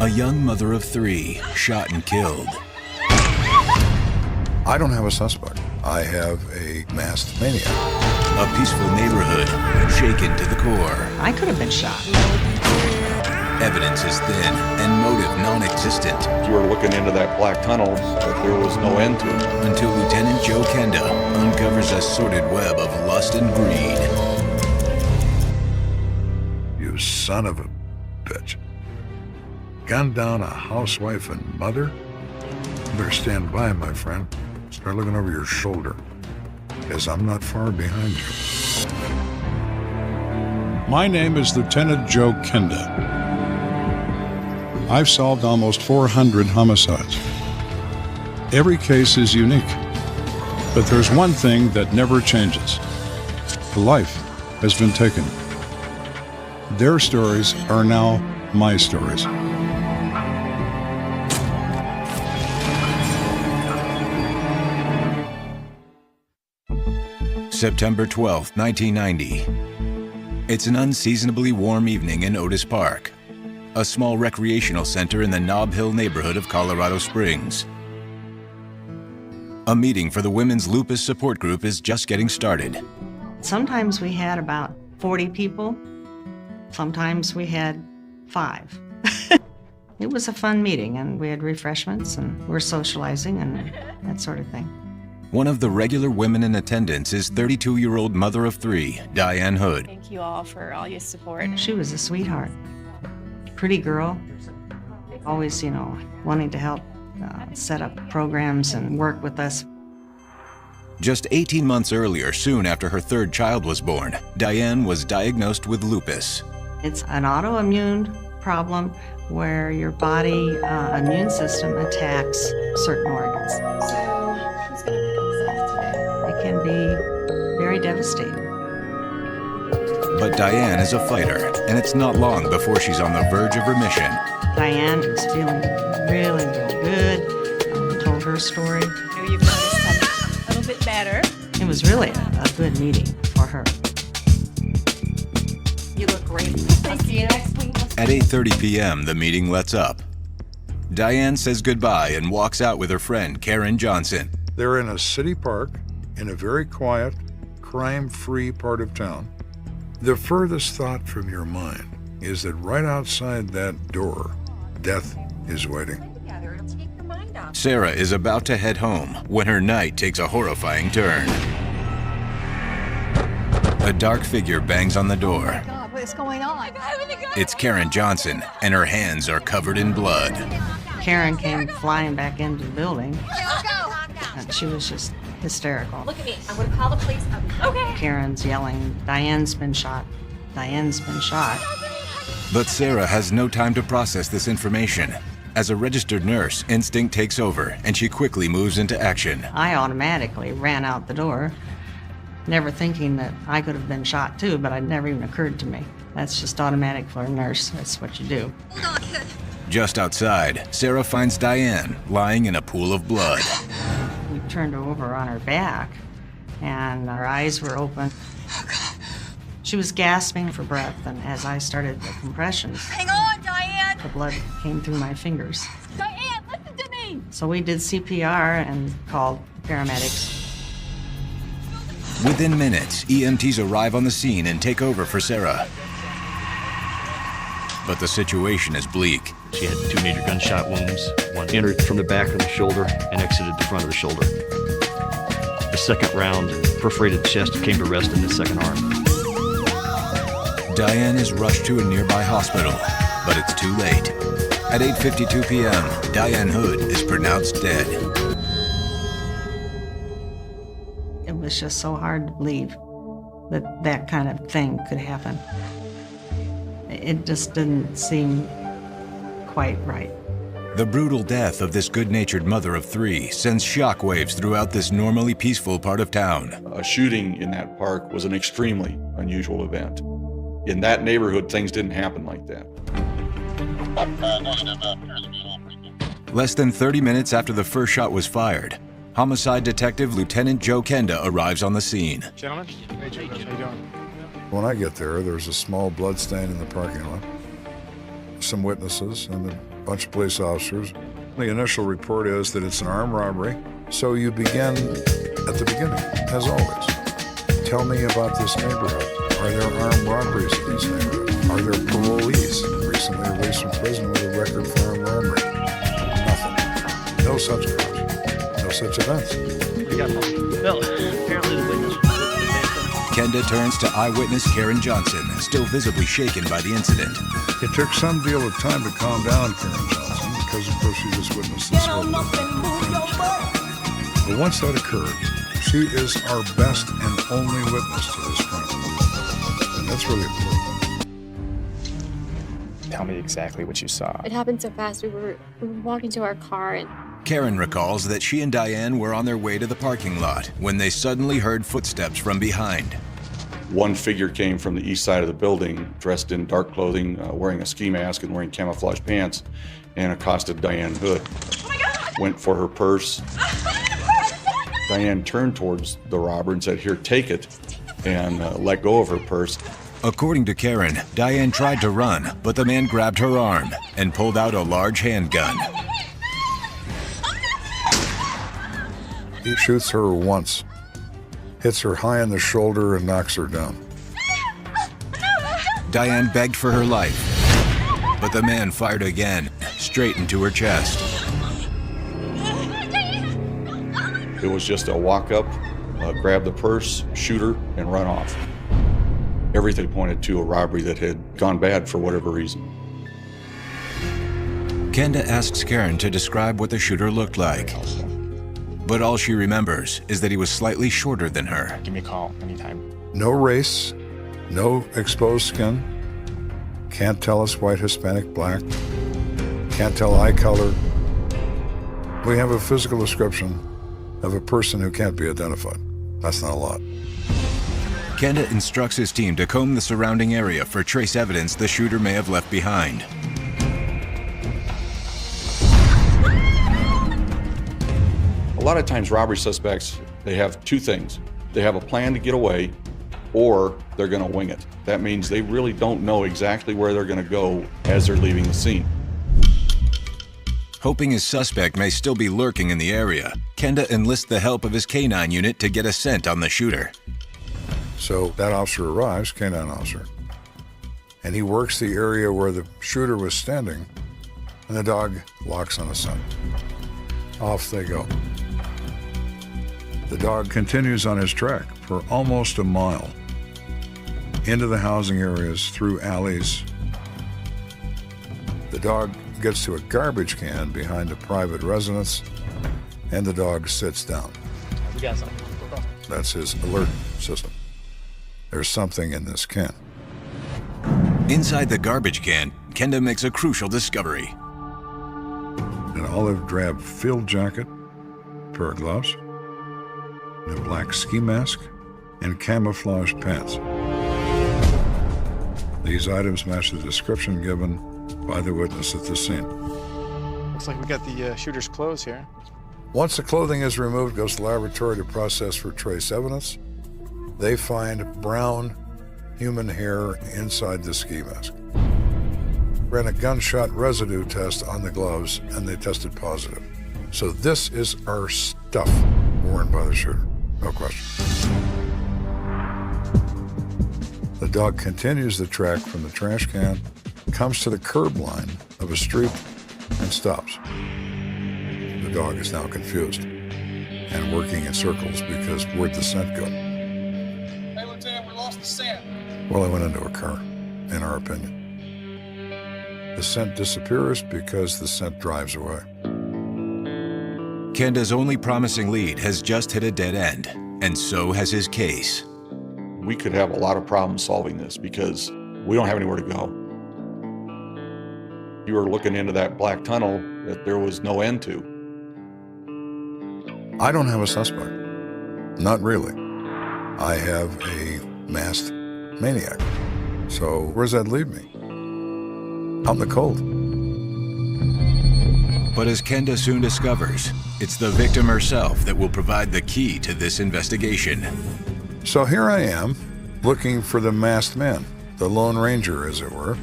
A young mother of 3 shot and killed. I don't have a suspect. I have a masked maniac. A peaceful neighborhood shaken to the core. I could have been shot. Evidence is thin and motive non-existent. You were looking into that black tunnel, but there was no end to it. Until Lieutenant Joe Kenda uncovers a sordid web of lust and greed. You son of a bitch. Gunned down a housewife and mother? You better stand by, my friend. Start looking over your shoulder, because I'm not far behind you. My name is Lieutenant Joe Kenda. I've solved almost 400 homicides. Every case is unique, but there's one thing that never changes. A life has been taken. Their stories are now my stories. September 12, 1990. It's an unseasonably warm evening in Otis Park, a small recreational center in the Nob Hill neighborhood of Colorado Springs. A meeting for the Women's Lupus Support Group is just getting started. Sometimes we had about 40 people. Sometimes we had 5. It was a fun meeting, and we had refreshments, and we're socializing and that sort of thing. One of the regular women in attendance is 32-year-old mother of 3, Diane Hood. Thank you all for all your support. She was a sweetheart. Pretty girl. Always, wanting to help set up programs and work with us. Just 18 months earlier, soon after her 3rd child was born, Diane was diagnosed with lupus. It's an autoimmune problem where your body immune system attacks certain organs. It can be very devastating. But Diane is a fighter, and it's not long before she's on the verge of remission. Diane is feeling really, really good. Told her story. I know you've noticed I'm a little bit better. It was really a good meeting for her. You look great. I'll see you next week. At 8:30 p.m., the meeting lets up. Diane says goodbye and walks out with her friend, Karen Johnson. They're in a city park in a very quiet, crime-free part of town. The furthest thought from your mind is that right outside that door, death is waiting. Sarah is about to head home when her night takes a horrifying turn. A dark figure bangs on the door. God, what is going on? It's Karen Johnson, and her hands are covered in blood. Karen came flying back into the building. And she was just hysterical. Look at me. I'm going to call the police. Okay. Karen's yelling, "Diane's been shot. Diane's been shot." But Sarah has no time to process this information. As a registered nurse, instinct takes over, and she quickly moves into action. I automatically ran out the door, never thinking that I could have been shot too, but it never even occurred to me. That's just automatic for a nurse. That's what you do. Just outside, Sarah finds Diane lying in a pool of blood. We turned her over on her back, and her eyes were open. She was gasping for breath, and as I started the compressions, Hang on, Diane. the blood came through my fingers. Diane, listen to me. So we did CPR and called paramedics. Within minutes, EMTs arrive on the scene and take over for Sarah. But the situation is bleak. She had 2 major gunshot wounds. One entered from the back of the shoulder and exited the front of the shoulder. The second round perforated the chest and came to rest in the second arm. Diane is rushed to a nearby hospital, but it's too late. At 8:52 p.m., Diane Hood is pronounced dead. It was just so hard to believe that that kind of thing could happen. It just didn't seem quite right. The brutal death of this good-natured mother of 3 sends shockwaves throughout this normally peaceful part of town. A shooting in that park was an extremely unusual event. In that neighborhood, things didn't happen like that. Less than 30 minutes after the first shot was fired, homicide detective Lieutenant Joe Kenda arrives on the scene. Gentlemen, hey Joe, how you doing? When I get there, there's a small blood stain in the parking lot. Some witnesses, and the bunch of police officers. The initial report is that it's an armed robbery, so you begin at the beginning, as always. Tell me about this neighborhood. Are there armed robberies in this neighborhood? Are there parolees recently released from prison with a record for armed robbery? Nothing. No such crimes. No such events. Well, apparently the witness. Kenda turns to eyewitness Karen Johnson, still visibly shaken by the incident. It took some deal of time to calm down Karen Johnson because, of course, she just witnessed this whole thing. But once that occurred, she is our best and only witness to this crime. And that's really important. Tell me exactly what you saw. It happened so fast. We were walking to our car and Karen recalls that she and Diane were on their way to the parking lot when they suddenly heard footsteps from behind. One figure came from the east side of the building, dressed in dark clothing, wearing a ski mask and wearing camouflage pants, and accosted Diane Hood. Oh my God! Went for her purse. Diane turned towards the robber and said, "Here, take it," and let go of her purse. According to Karen, Diane tried to run, but the man grabbed her arm and pulled out a large handgun. He shoots her once, hits her high in the shoulder, and knocks her down. Diane begged for her life, but the man fired again, straight into her chest. It was just a walk up, grab the purse, shoot her, and run off. Everything pointed to a robbery that had gone bad for whatever reason. Kenda asks Karen to describe what the shooter looked like. But all she remembers is that he was slightly shorter than her. Give me a call anytime. No race, no exposed skin. Can't tell us white, Hispanic, black. Can't tell eye color. We have a physical description of a person who can't be identified. That's not a lot. Kenda instructs his team to comb the surrounding area for trace evidence the shooter may have left behind. A lot of times robbery suspects, they have two things. They have a plan to get away, or they're going to wing it. That means they really don't know exactly where they're going to go as they're leaving the scene. Hoping his suspect may still be lurking in the area, Kenda enlists the help of his K-9 unit to get a scent on the shooter. So that officer arrives, K-9 officer, and he works the area where the shooter was standing, and the dog locks on a scent. Off they go. The dog continues on his track for almost a mile, into the housing areas, through alleys. The dog gets to a garbage can behind a private residence, and the dog sits down. We got something. That's his alert system. There's something in this can. Inside the garbage can, Kenda makes a crucial discovery. An olive drab field jacket, pair of gloves, and a black ski mask, and camouflage pants. These items match the description given by the witness at the scene. Looks like we got the shooter's clothes here. Once the clothing is removed, it goes to the laboratory to process for trace evidence. They find brown human hair inside the ski mask. Ran a gunshot residue test on the gloves, and they tested positive. So this is our stuff worn by the shooter, no question. The dog continues the track from the trash can, comes to the curb line of a street, and stops. The dog is now confused and working in circles because where'd the scent go? Hey, Lieutenant, we lost the scent. Well, it went into a car, in our opinion. The scent disappears because the scent drives away. Kenda's only promising lead has just hit a dead end, and so has his case. We could have a lot of problems solving this because we don't have anywhere to go. You were looking into that black tunnel that there was no end to. I don't have a suspect. Not really. I have a masked maniac. So where does that leave me? Out in the cold. But as Kenda soon discovers, it's the victim herself that will provide the key to this investigation. So here I am, looking for the masked man, the Lone Ranger, as it were.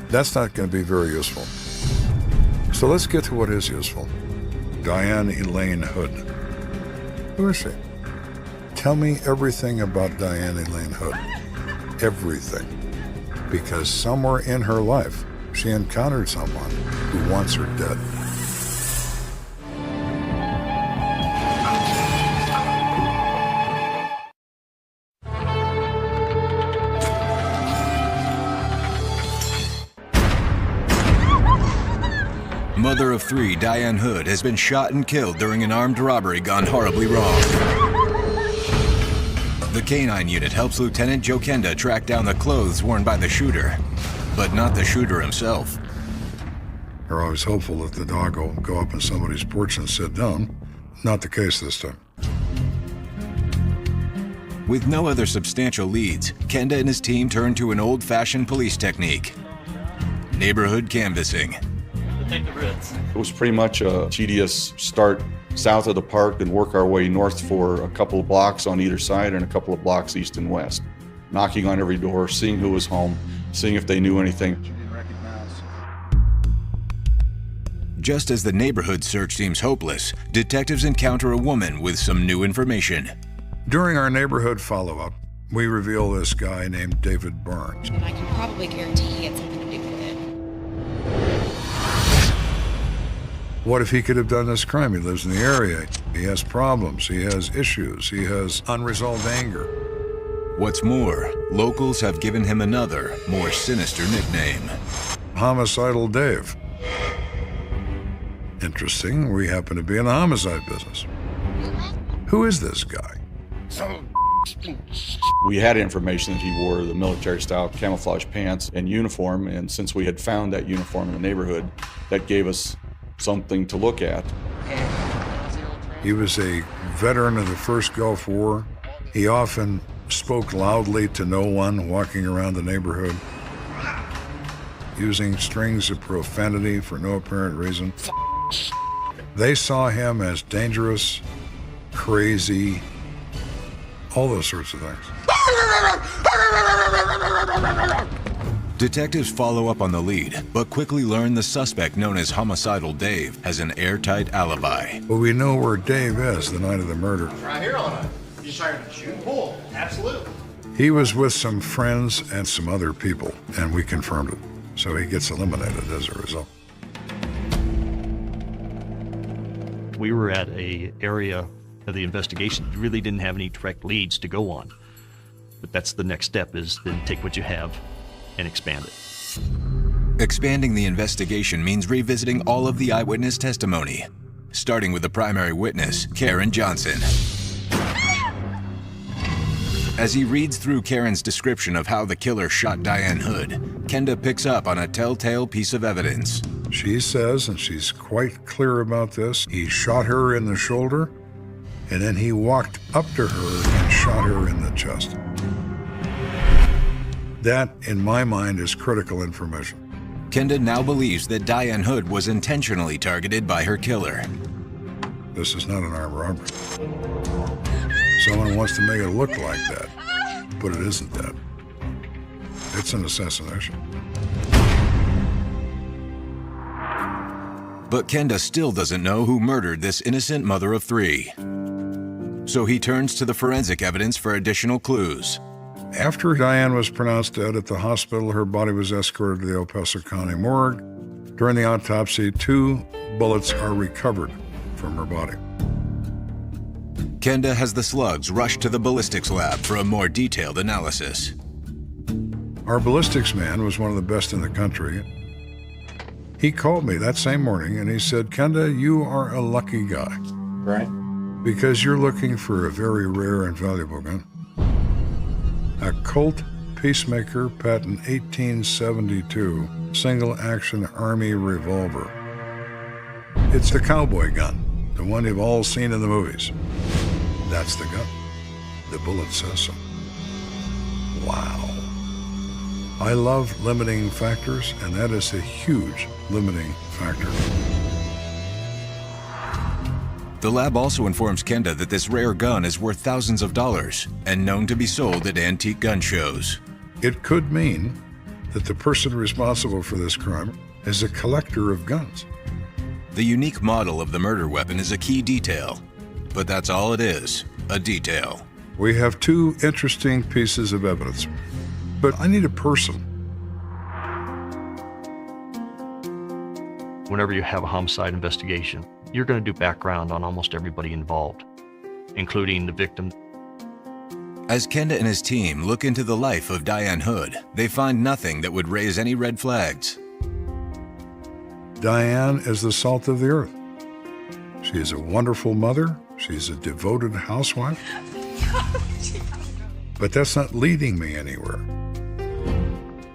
That's not going to be very useful. So let's get to what is useful. Diane Elaine Hood. Who is she? Tell me everything about Diane Elaine Hood. Everything. Because somewhere in her life, she encountered someone who wants her dead. Mother of three, Diane Hood, has been shot and killed during an armed robbery gone horribly wrong. The K-9 unit helps Lieutenant Joe Kenda track down the clothes worn by the shooter, but not the shooter himself. They're always hopeful that the dog will go up on somebody's porch and sit down. Not the case this time. With no other substantial leads, Kenda and his team turn to an old-fashioned police technique: neighborhood canvassing. It was pretty much a tedious start south of the park and work our way north for a couple of blocks on either side and a couple of blocks east and west. Knocking on every door, seeing who was home, seeing if they knew anything. Just as the neighborhood search seems hopeless, detectives encounter a woman with some new information. During our neighborhood follow-up, we reveal this guy named David Burns. And I can probably guarantee he had something to do with it. What if he could have done this crime? He lives in the area. He has problems. He has issues. He has unresolved anger. What's more, locals have given him another, more sinister nickname: Homicidal Dave. Interesting, we happen to be in the homicide business. Who is this guy? We had information that he wore the military-style camouflage pants and uniform, and since we had found that uniform in the neighborhood, that gave us something to look at. He was a veteran of the first Gulf War. He often spoke loudly to no one walking around the neighborhood, using strings of profanity for no apparent reason. They saw him as dangerous, crazy, all those sorts of things. Detectives follow up on the lead, but quickly learn the suspect, known as Homicidal Dave, has an airtight alibi. But we know where Dave is the night of the murder. Right here on it. You trying to shoot and pull. Absolutely. He was with some friends and some other people, and we confirmed it. So he gets eliminated as a result. We were at an area of the investigation that really didn't have any direct leads to go on. But that's the next step, is then take what you have and expand it. Expanding the investigation means revisiting all of the eyewitness testimony, starting with the primary witness, Karen Johnson. As he reads through Karen's description of how the killer shot Diane Hood, Kenda picks up on a telltale piece of evidence. She says, and she's quite clear about this, he shot her in the shoulder, and then he walked up to her and shot her in the chest. That, in my mind, is critical information. Kenda now believes that Diane Hood was intentionally targeted by her killer. This is not an armed robbery. Someone wants to make it look like that, but it isn't that. It's an assassination. But Kenda still doesn't know who murdered this innocent mother of three. So he turns to the forensic evidence for additional clues. After Diane was pronounced dead at the hospital, her body was escorted to the El Paso County morgue. During the autopsy, 2 bullets are recovered from her body. Kenda has the slugs rushed to the ballistics lab for a more detailed analysis. Our ballistics man was one of the best in the country. He called me that same morning and he said, "Kenda, you are a lucky guy." Right. Because you're looking for a very rare and valuable gun. A Colt Peacemaker patent 1872 single-action Army revolver. It's the cowboy gun, the one you've all seen in the movies. That's the gun. The bullet says so. Wow. I love limiting factors, and that is a huge limiting factor. The lab also informs Kenda that this rare gun is worth thousands of dollars and known to be sold at antique gun shows. It could mean that the person responsible for this crime is a collector of guns. The unique model of the murder weapon is a key detail, but that's all it is, a detail. We have two interesting pieces of evidence, but I need a person. Whenever you have a homicide investigation, you're going to do background on almost everybody involved, including the victim. As Kenda and his team look into the life of Diane Hood, they find nothing that would raise any red flags. Diane is the salt of the earth. She is a wonderful mother. She's a devoted housewife. But that's not leading me anywhere.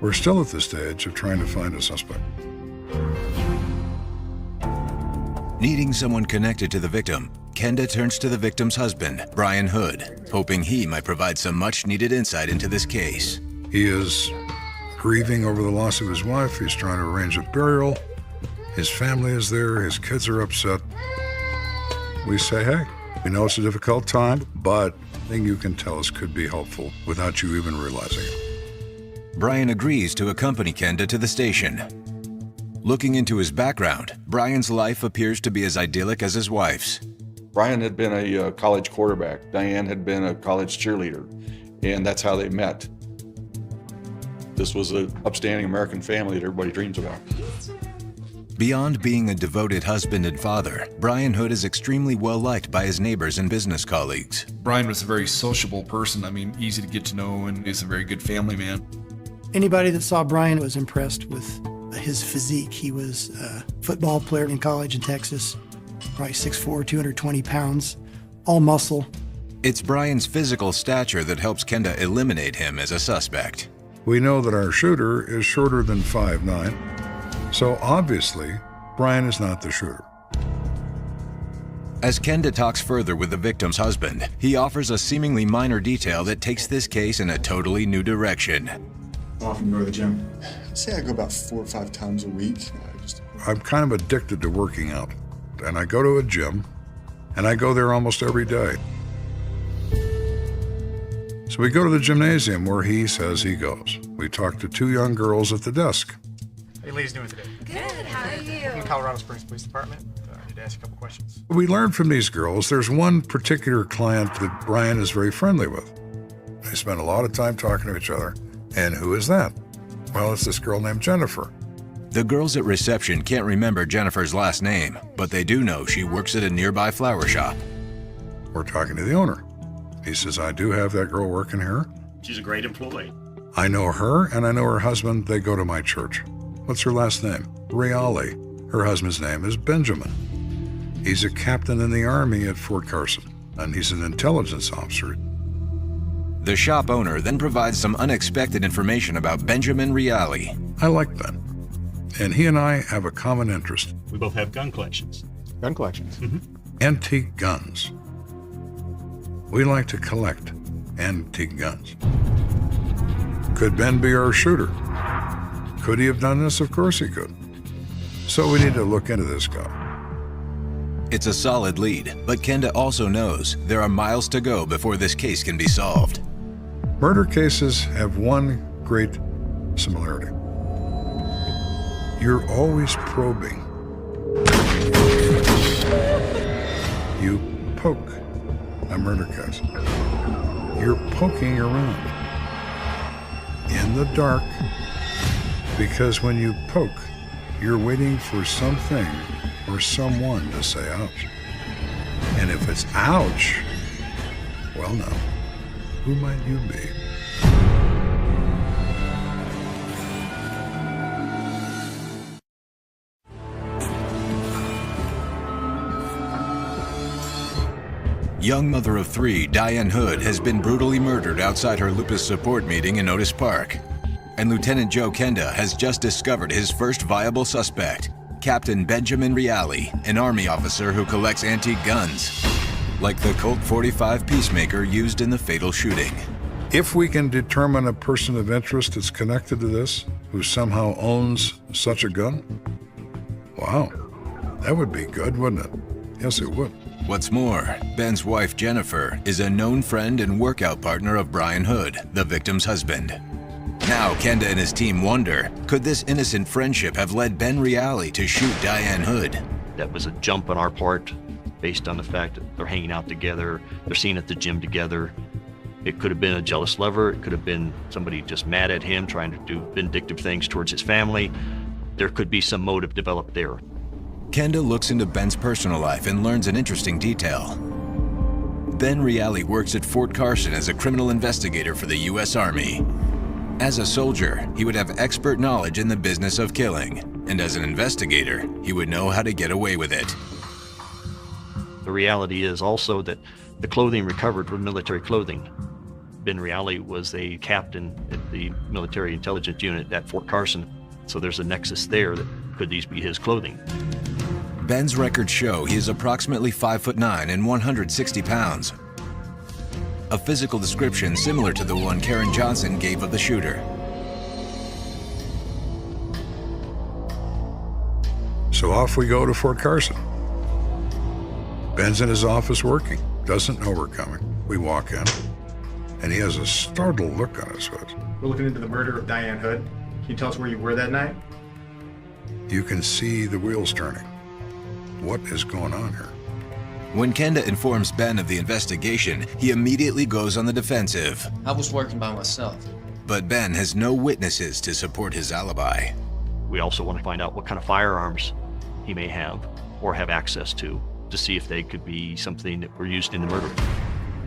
We're still at the stage of trying to find a suspect. Needing someone connected to the victim, Kenda turns to the victim's husband, Brian Hood, hoping he might provide some much-needed insight into this case. He is grieving over the loss of his wife. He's trying to arrange a burial. His family is there. His kids are upset. We say, hey, we know it's a difficult time, but anything you can tell us could be helpful without you even realizing it. Brian agrees to accompany Kenda to the station. Looking into his background, Brian's life appears to be as idyllic as his wife's. Brian had been a college quarterback. Diane had been a college cheerleader, and that's how they met. This was an upstanding American family that everybody dreams about. Beyond being a devoted husband and father, Brian Hood is extremely well-liked by his neighbors and business colleagues. Brian was a very sociable person. I mean, easy to get to know, and he's a very good family man. Anybody that saw Brian was impressed with his physique. He was a football player in college in Texas, probably 6'4", 220 pounds, all muscle. It's Brian's physical stature that helps Kenda eliminate him as a suspect. We know that our shooter is shorter than 5'9", so obviously, Brian is not the shooter. As Kenda talks further with the victim's husband, he offers a seemingly minor detail that takes this case in a totally new direction. How often do you go to the gym? I'd say I go about 4 or 5 times a week. I'm kind of addicted to working out, and I go to a gym, and I go there almost every day. So we go to the gymnasium where he says he goes. We talk to 2 young girls at the desk. Hey, ladies, doing today? Good, how are you? From Colorado Springs Police Department. I need to ask you a couple questions. We learned from these girls there's one particular client that Brian is very friendly with. They spend a lot of time talking to each other. And who is that? Well, it's this girl named Jennifer. The girls at reception can't remember Jennifer's last name, but they do know she works at a nearby flower shop. We're talking to the owner. He says, I do have that girl working here. She's a great employee. I know her, and I know her husband. They go to my church. What's her last name? Reale. Her husband's name is Benjamin. He's a captain in the Army at Fort Carson, and he's an intelligence officer. The shop owner then provides some unexpected information about Benjamin Reale. I like Ben, and he and I have a common interest. We both have gun collections. Gun collections? Mm-hmm. Antique guns. We like to collect antique guns. Could Ben be our shooter? Could he have done this? Of course he could. So we need to look into this guy. It's a solid lead, but Kenda also knows there are miles to go before this case can be solved. Murder cases have one great similarity. You're always probing. You poke a murder case. You're poking around in the dark, because when you poke, you're waiting for something or someone to say ouch. And if it's ouch, well now, who might you be? Young mother of 3, Diane Hood, has been brutally murdered outside her lupus support meeting in Otis Park. And Lieutenant Joe Kenda has just discovered his first viable suspect, Captain Benjamin Reale, an Army officer who collects antique guns, like the Colt 45 Peacemaker used in the fatal shooting. If we can determine a person of interest that's connected to this, who somehow owns such a gun, wow, that would be good, wouldn't it? Yes, it would. What's more, Ben's wife, Jennifer, is a known friend and workout partner of Brian Hood, the victim's husband. Now, Kenda and his team wonder, could this innocent friendship have led Ben Reale to shoot Diane Hood? that was a jump on our part based on the fact that they're hanging out together, they're seen at the gym together. It could have been a jealous lover. It could have been somebody just mad at him, trying to do vindictive things towards his family. There could be some motive developed there. Kenda looks into Ben's personal life and learns an interesting detail. Ben Reale works at Fort Carson as a criminal investigator for the U.S. Army. As a soldier, he would have expert knowledge in the business of killing, and as an investigator, he would know how to get away with it. The reality is also that the clothing recovered was military clothing. Ben Reale was a captain at the military intelligence unit at Fort Carson, so there's a nexus there that could these be his clothing. Ben's records show he is approximately 5'9" and 160 pounds. A physical description similar to the one Karen Johnson gave of the shooter. So off we go to Fort Carson. Ben's in his office working, doesn't know we're coming. We walk in, and he has a startled look on his face. We're looking into the murder of Diane Hood. Can you tell us where you were that night? You can see the wheels turning. What is going on here? When Kenda informs Ben of the investigation, he immediately goes on the defensive. I was working by myself. But Ben has no witnesses to support his alibi. We also want to find out what kind of firearms he may have or have access to see if they could be something that were used in the murder.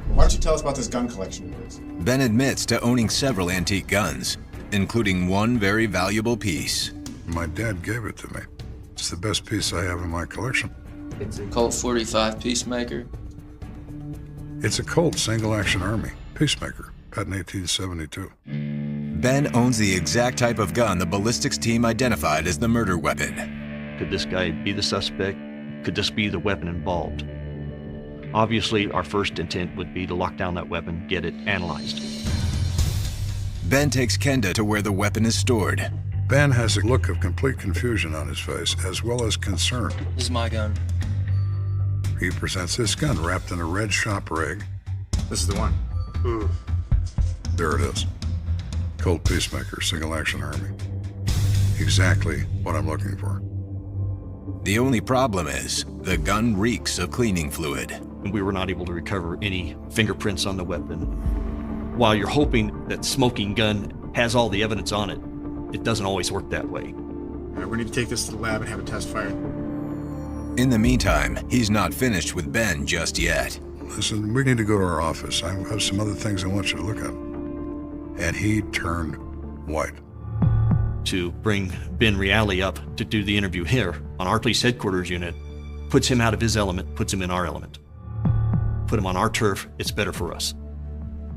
Why don't you tell us about this gun collection of yours? Ben admits to owning several antique guns, including one very valuable piece. My dad gave it to me. It's the best piece I have in my collection. It's a Colt 45 Peacemaker. It's a Colt single-action Army Peacemaker, cut in 1872. Ben owns the exact type of gun the ballistics team identified as the murder weapon. Could this guy be the suspect? Could this be the weapon involved? Obviously, our first intent would be to lock down that weapon, get it analyzed. Ben takes Kenda to where the weapon is stored. Ben has a look of complete confusion on his face, as well as concern. This is my gun. He presents his gun wrapped in a red shop rig. This is the one. Ooh. There it is. Colt Peacemaker, single-action Army. Exactly what I'm looking for. The only problem is, the gun reeks of cleaning fluid. We were not able to recover any fingerprints on the weapon. While you're hoping that smoking gun has all the evidence on it, it doesn't always work that way. All right, we need to take this to the lab and have a test fired. In the meantime, he's not finished with Ben just yet. Listen, we need to go to our office. I have some other things I want you to look at. And he turned white. To bring Ben Reale up to do the interview here on our police headquarters unit puts him out of his element, puts him in our element. Put him on our turf, it's better for us.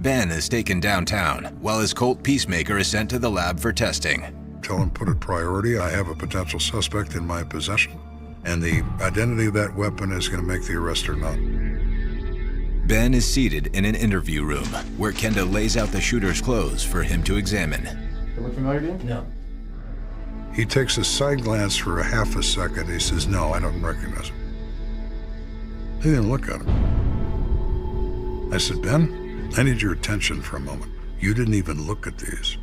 Ben is taken downtown, while his Colt Peacemaker is sent to the lab for testing. Tell him put it priority. I have a potential suspect in my possession, and the identity of that weapon is going to make the arrest or not. Ben is seated in an interview room, where Kenda lays out the shooter's clothes for him to examine. They look familiar to you? No. He takes a side glance for a half a second. He says, no, I don't recognize him. He didn't look at him. I said, Ben, I need your attention for a moment. You didn't even look at these.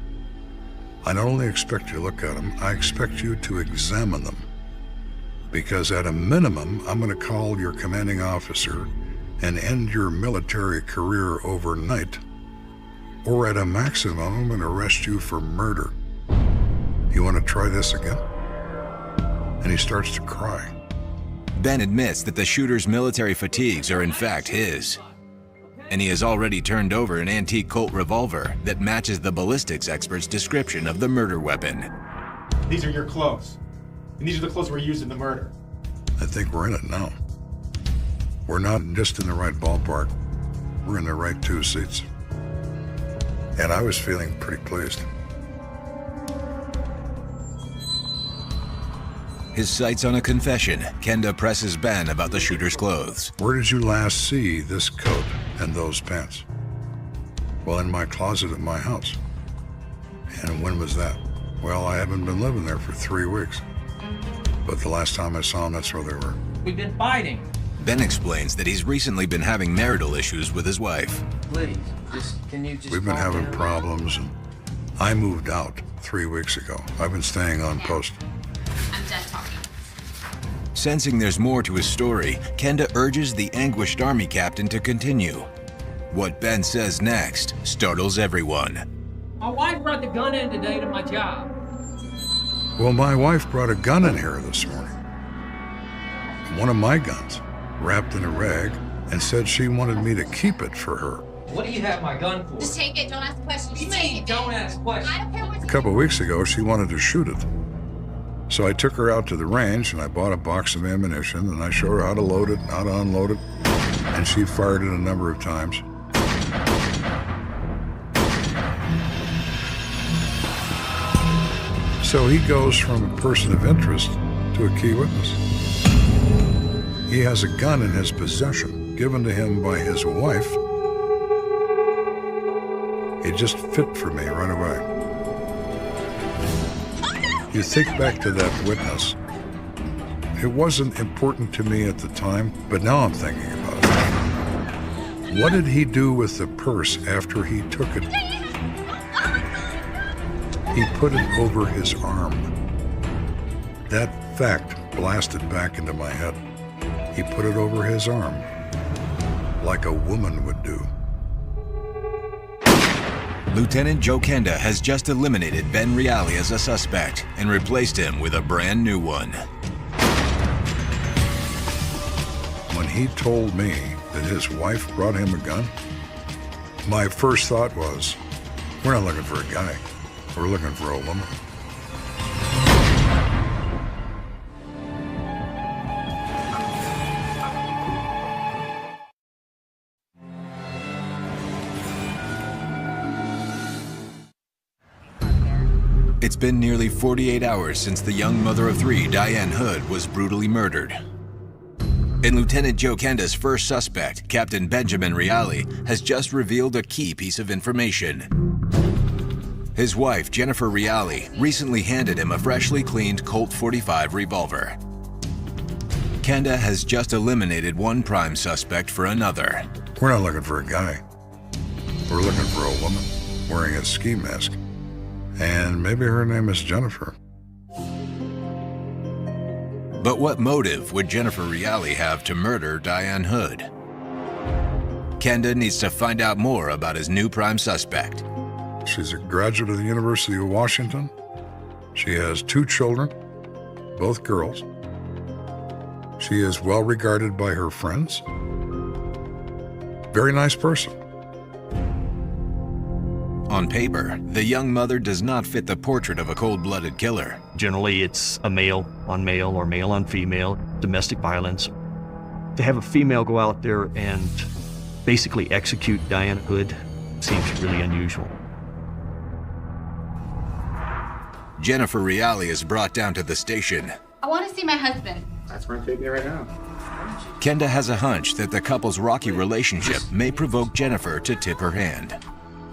I not only expect you to look at them, I expect you to examine them. Because at a minimum, I'm going to call your commanding officer and end your military career overnight. Or at a maximum, I'm going to arrest you for murder. You want to try this again? And he starts to cry. Ben admits that the shooter's military fatigues are in fact his. And he has already turned over an antique Colt revolver that matches the ballistics expert's description of the murder weapon. These are your clothes. And these are the clothes were used in the murder. I think we're in it now. We're not just in the right ballpark. We're in the right two seats. And I was feeling pretty pleased. His sights on a confession, Kenda presses Ben about the shooter's clothes. Where did you last see this coat and those pants? Well, in my closet at my house. And when was that? Well, I haven't been living there for 3 weeks. But the last time I saw them, that's where they were. We've been fighting. Ben explains that he's recently been having marital issues with his wife. Please, can you We've been having problems, and I moved out 3 weeks ago. I've been staying on post. I'm done talking. Sensing there's more to his story, Kenda urges the anguished Army captain to continue. What Ben says next startles everyone. My wife brought the gun in today to my job. Well, my wife brought a gun in here this morning. One of my guns, wrapped in a rag, and said she wanted me to keep it for her. What do you have my gun for? Just take it, don't ask questions. You mean don't ask questions? I don't care what A couple of weeks ago, she wanted to shoot it. So I took her out to the range and I bought a box of ammunition and I showed her how to load it, how to unload it, and she fired it a number of times. So he goes from a person of interest to a key witness. He has a gun in his possession, given to him by his wife. It just fit for me right away. You think back to that witness. It wasn't important to me at the time, but now I'm thinking about it. What did he do with the purse after he took it? He put it over his arm. That fact blasted back into my head. He put it over his arm, like a woman would do. Lieutenant Joe Kenda has just eliminated Ben Reale as a suspect and replaced him with a brand new one. When he told me that his wife brought him a gun, my first thought was, we're not looking for a guy, we're looking for a woman. It's been nearly 48 hours since the young mother of three, Diane Hood, was brutally murdered. And Lieutenant Joe Kenda's first suspect, Captain Benjamin Reale, has just revealed a key piece of information. His wife, Jennifer Reale, recently handed him a freshly cleaned Colt .45 revolver. Kenda has just eliminated one prime suspect for another. We're not looking for a guy. We're looking for a woman wearing a ski mask. And maybe her name is Jennifer. But what motive would Jennifer Reale have to murder Diane Hood? Kenda needs to find out more about his new prime suspect. She's a graduate of the University of Washington. She has 2 children, both girls. She is well regarded by her friends. Very nice person. On paper, the young mother does not fit the portrait of a cold-blooded killer. Generally, it's a male on male or male on female, domestic violence. To have a female go out there and basically execute Diane Hood seems really unusual. Jennifer Reale is brought down to the station. I want to see my husband. That's where I'm taking it right now. Kenda has a hunch that the couple's rocky relationship may provoke Jennifer to tip her hand.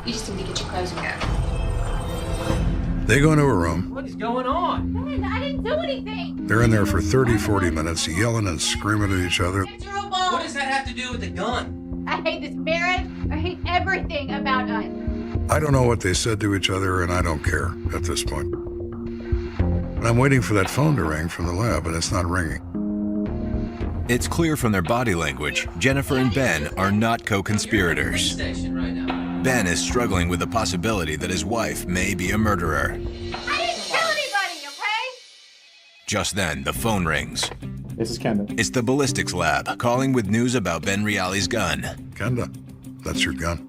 You just need to get your clothes and go. They go into a room. What is going on? Ben, I didn't do anything. They're in there for 30, 40 minutes, yelling and screaming at each other. What does that have to do with the gun? I hate this marriage. I hate everything about us. I don't know what they said to each other, and I don't care at this point. And I'm waiting for that phone to ring from the lab, and it's not ringing. It's clear from their body language, Jennifer and Ben are not co-conspirators. Ben is struggling with the possibility that his wife may be a murderer. I didn't kill anybody, okay? Just then, the phone rings. This is Kenda. It's the ballistics lab, calling with news about Ben Reale's gun. Kenda, that's your gun.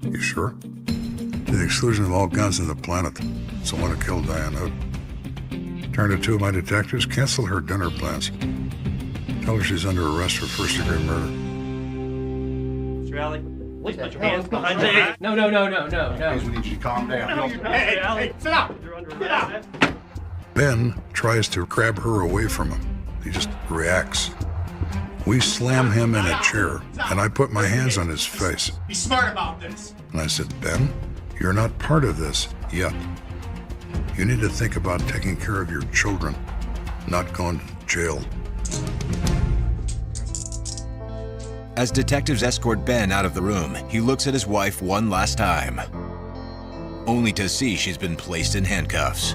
You sure? To the exclusion of all guns on the planet, it's the one who killed Diane Hood. Turn to 2 of my detectives, cancel her dinner plans. Tell her she's under arrest for first-degree murder. Mr. Reale, please put your hands behind your back. No. Guys, we need you to calm down. Hey, sit down. Sit down. Ben tries to grab her away from him. He just reacts. We slam him in a chair, and I put my hands on his face. Be smart about this. And I said, Ben, you're not part of this yet. You need to think about taking care of your children, not going to jail. As detectives escort Ben out of the room, he looks at his wife one last time, only to see she's been placed in handcuffs.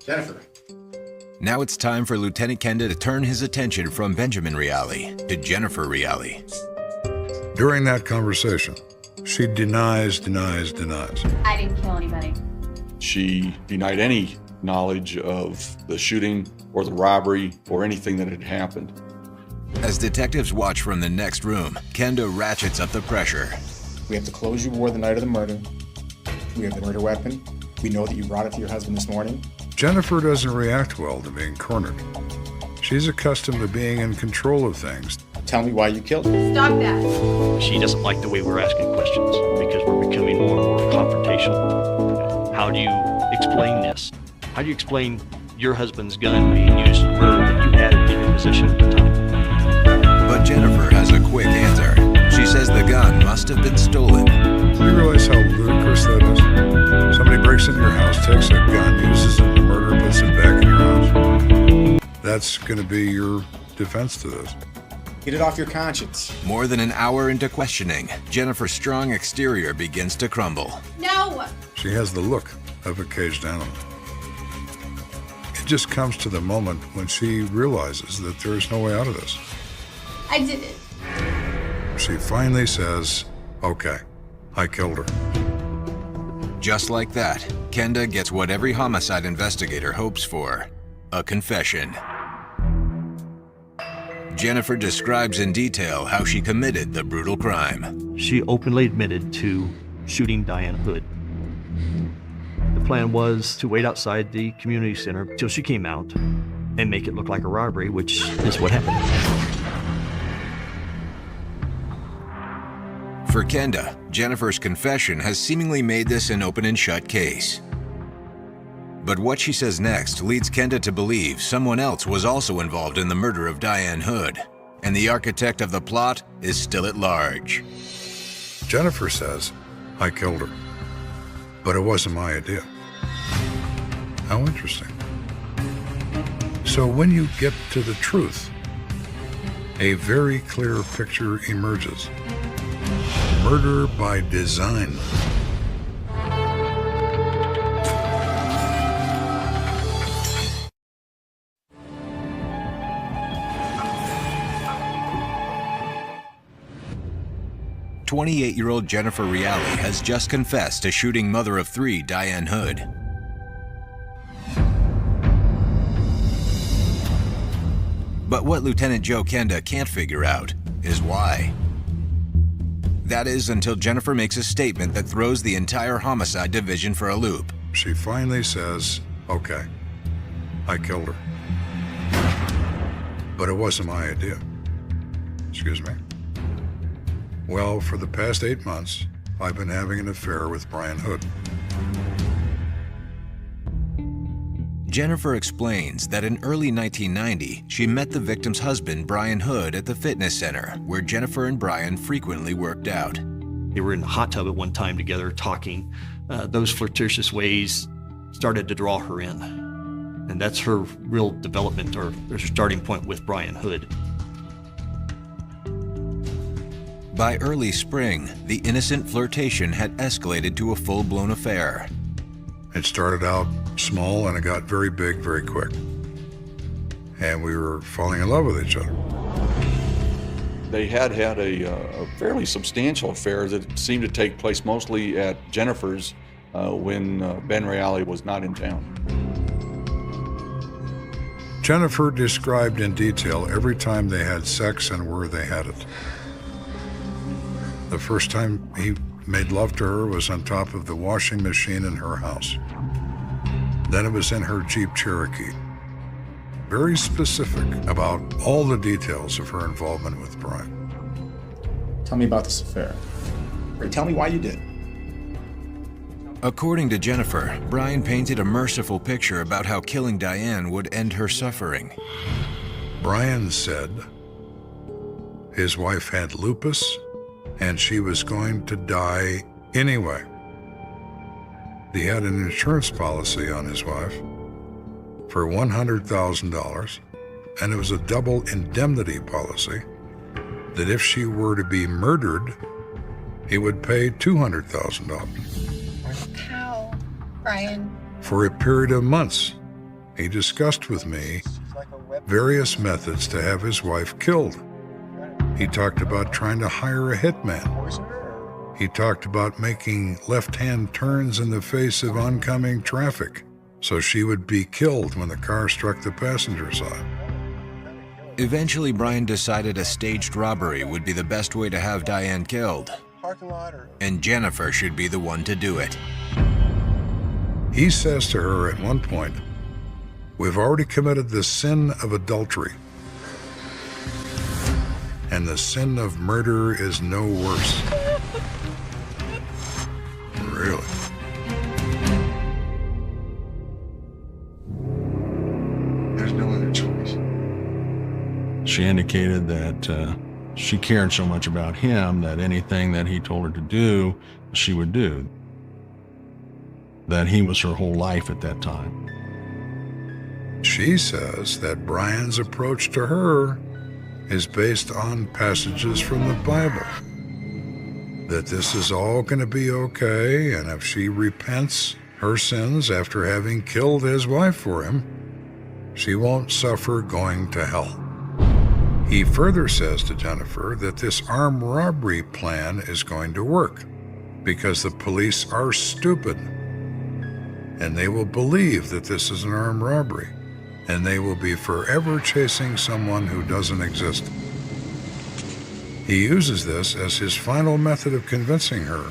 Jennifer. Now it's time for Lieutenant Kenda to turn his attention from Benjamin Reale to Jennifer Reale. During that conversation, she denies. I didn't kill anybody. She denied any knowledge of the shooting or the robbery or anything that had happened. As detectives watch from the next room, Kenda ratchets up the pressure. We have the clothes you wore the night of the murder. We have the murder weapon. We know that you brought it to your husband this morning. Jennifer doesn't react well to being cornered. She's accustomed to being in control of things. Tell me why you killed her. Stop that. She doesn't like the way we're asking questions because we're becoming more and more confrontational. How do you explain this? How do you explain your husband's gun being used for murder that you had in your possession at the time? But Jennifer has a quick answer. She says the gun must have been stolen. Do you realize how ludicrous that is? Somebody breaks into your house, takes a gun, uses it in murder, puts it back in your house. That's going to be your defense to this. Get it off your conscience. More than an hour into questioning, Jennifer's strong exterior begins to crumble. No. She has the look of a caged animal. It just comes to the moment when she realizes that there's no way out of this. I did it. She finally says, okay, I killed her. Just like that, Kenda gets what every homicide investigator hopes for, a confession. Jennifer describes in detail how she committed the brutal crime. She openly admitted to shooting Diane Hood. The plan was to wait outside the community center till she came out and make it look like a robbery, which is what happened. For Kenda, Jennifer's confession has seemingly made this an open and shut case. But what she says next leads Kenda to believe someone else was also involved in the murder of Diane Hood, and the architect of the plot is still at large. Jennifer says, I killed her, but it wasn't my idea. How interesting. So when you get to the truth, a very clear picture emerges. Murder by design. "28-year-old Jennifer Reale has just confessed to shooting mother of three Diane Hood. But what Lieutenant Joe Kenda can't figure out is why. That is until Jennifer makes a statement that throws the entire homicide division for a loop. She finally says, okay, I killed her. But it wasn't my idea. Excuse me. Well, for the past 8 months, I've been having an affair with Brian Hood. Jennifer explains that in early 1990, she met the victim's husband, Brian Hood, at the fitness center, where Jennifer and Brian frequently worked out. They were in the hot tub at one time together talking. Those flirtatious ways started to draw her in. And that's her real development or her starting point with Brian Hood. By early spring, the innocent flirtation had escalated to a full-blown affair. It started out small and it got very big very quick. And we were falling in love with each other. They had a fairly substantial affair that seemed to take place mostly at Jennifer's when Ben Reale was not in town. Jennifer described in detail every time they had sex and where they had it. The first time he made love to her was on top of the washing machine in her house. Then it was in her Jeep Cherokee. Very specific about all the details of her involvement with Brian. Tell me about this affair. Or tell me why you did. According to Jennifer, Brian painted a merciful picture about how killing Diane would end her suffering. Brian said his wife had lupus and she was going to die anyway. He had an insurance policy on his wife for $100,000, and it was a double indemnity policy that if she were to be murdered, he would pay $200,000. How, Brian? For a period of months, he discussed with me various methods to have his wife killed. He talked about trying to hire a hitman. He talked about making left-hand turns in the face of oncoming traffic so she would be killed when the car struck the passenger side. Eventually, Brian decided a staged robbery would be the best way to have Diane killed, and Jennifer should be the one to do it. He says to her at one point, "We've already committed the sin of adultery, and the sin of murder is no worse." Really? There's no other choice. She indicated that she cared so much about him that anything that he told her to do, she would do. That he was her whole life at that time. She says that Brian's approach to her is based on passages from the Bible. That this is all going to be okay, and if she repents her sins after having killed his wife for him, she won't suffer going to hell. He further says to Jennifer that this armed robbery plan is going to work because the police are stupid, and they will believe that this is an armed robbery, and they will be forever chasing someone who doesn't exist. He uses this as his final method of convincing her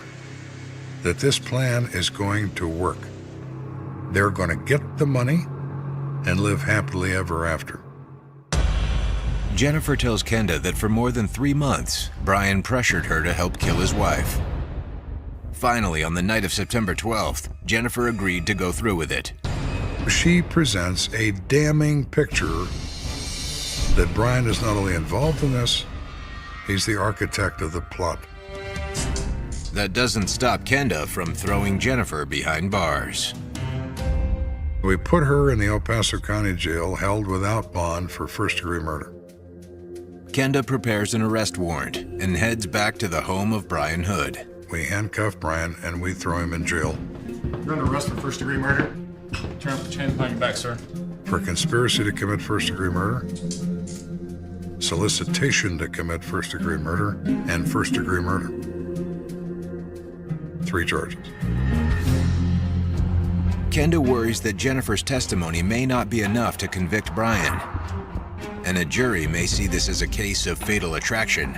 that this plan is going to work. They're going to get the money and live happily ever after. Jennifer tells Kenda that for more than 3 months, Brian pressured her to help kill his wife. Finally, on the night of September 12th, Jennifer agreed to go through with it. She presents a damning picture that Brian is not only involved in this, he's the architect of the plot. That doesn't stop Kenda from throwing Jennifer behind bars. We put her in the El Paso County Jail, held without bond for first-degree murder. Kenda prepares an arrest warrant and heads back to the home of Brian Hood. We handcuff Brian and we throw him in jail. You're under arrest for first-degree murder. Turn up the chain behind your back, sir. For conspiracy to commit first-degree murder, solicitation to commit first-degree murder, and first-degree murder. 3 charges. Kenda worries that Jennifer's testimony may not be enough to convict Brian, and a jury may see this as a case of fatal attraction.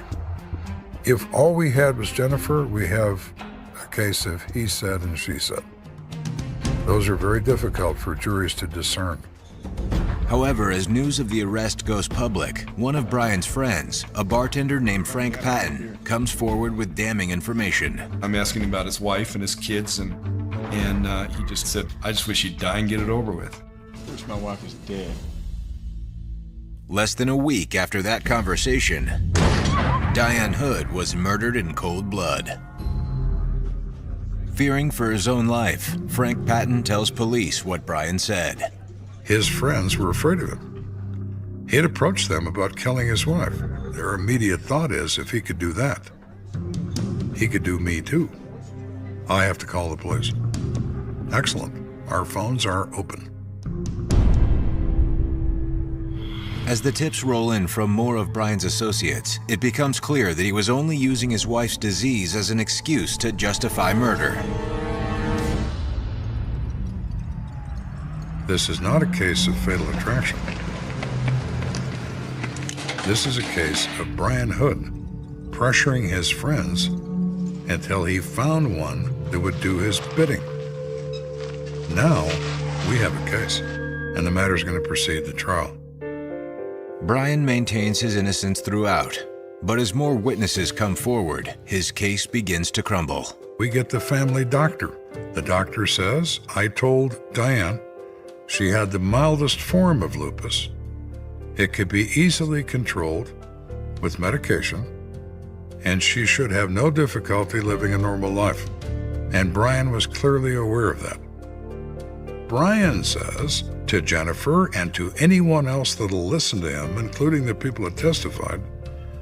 If all we had was Jennifer, we have a case of he said and she said. Those are very difficult for juries to discern. However, as news of the arrest goes public, one of Brian's friends, a bartender named Frank Patton, comes forward with damning information. I'm asking him about his wife and his kids, and he just said, "I just wish he'd die and get it over with." I wish my wife was dead. Less than a week after that conversation, Diane Hood was murdered in cold blood. Fearing for his own life, Frank Patton tells police what Brian said. His friends were afraid of him. He had approached them about killing his wife. Their immediate thought is, if he could do that, he could do me too. I have to call the police. Excellent. Our phones are open. As the tips roll in from more of Brian's associates, it becomes clear that he was only using his wife's disease as an excuse to justify murder. This is not a case of fatal attraction. This is a case of Brian Hood pressuring his friends until he found one that would do his bidding. Now, we have a case, and the matter is going to proceed to trial. Brian maintains his innocence throughout, but as more witnesses come forward, his case begins to crumble. We get the family doctor. The doctor says, I told Diane she had the mildest form of lupus. It could be easily controlled with medication, and she should have no difficulty living a normal life. And Brian was clearly aware of that. Brian says to Jennifer and to anyone else that'll listen to him, including the people that testified,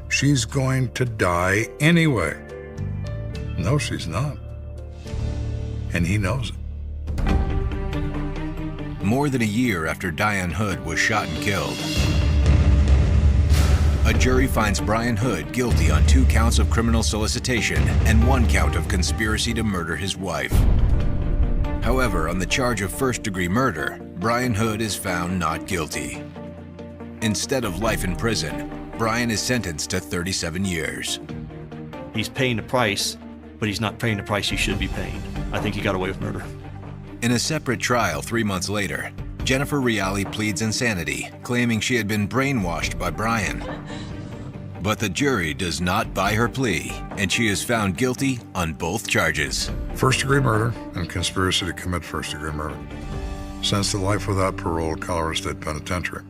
she's going to die anyway. No, she's not. And he knows it. more than a year after Diane Hood was shot and killed. A jury finds Brian Hood guilty on 2 counts of criminal solicitation and 1 count of conspiracy to murder his wife. However, on the charge of first-degree murder, Brian Hood is found not guilty. Instead of life in prison, Brian is sentenced to 37 years. He's paying the price, but he's not paying the price he should be paying. I think he got away with murder. In a separate trial 3 months later, Jennifer Reale pleads insanity, claiming she had been brainwashed by Brian. But the jury does not buy her plea, and she is found guilty on both charges. First-degree murder and conspiracy to commit first-degree murder. Sentenced to life without parole at Colorado State Penitentiary.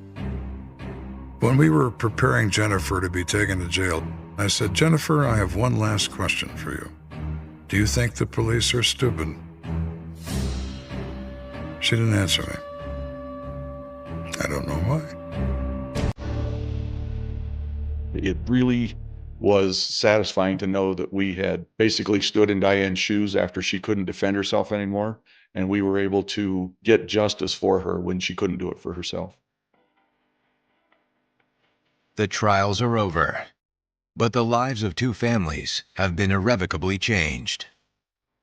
When we were preparing Jennifer to be taken to jail, I said, "Jennifer, I have one last question for you. Do you think the police are stupid?" She didn't answer me. I don't know why. It really was satisfying to know that we had basically stood in Diane's shoes after she couldn't defend herself anymore, and we were able to get justice for her when she couldn't do it for herself. The trials are over, but the lives of 2 families have been irrevocably changed.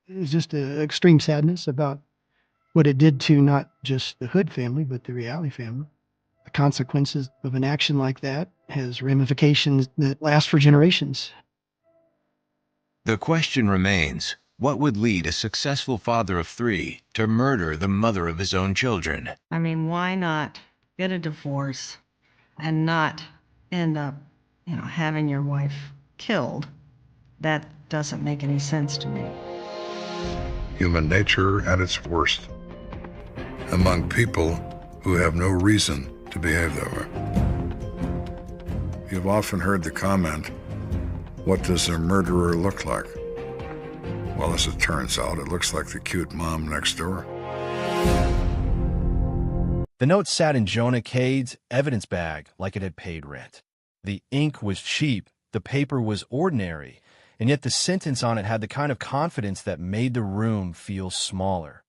It was just an extreme sadness about what it did to not just the Hood family, but the Reale family. The consequences of an action like that has ramifications that last for generations. The question remains, what would lead a successful father of 3 to murder the mother of his own children? I mean, why not get a divorce and not end up, having your wife killed? That doesn't make any sense to me. Human nature at its worst. Among people who have no reason to behave that way. You've often heard the comment, "What does a murderer look like?" Well, as it turns out, it looks like the cute mom next door. The note sat in Jonah Cade's evidence bag like it had paid rent. The ink was cheap, the paper was ordinary, and yet the sentence on it had the kind of confidence that made the room feel smaller.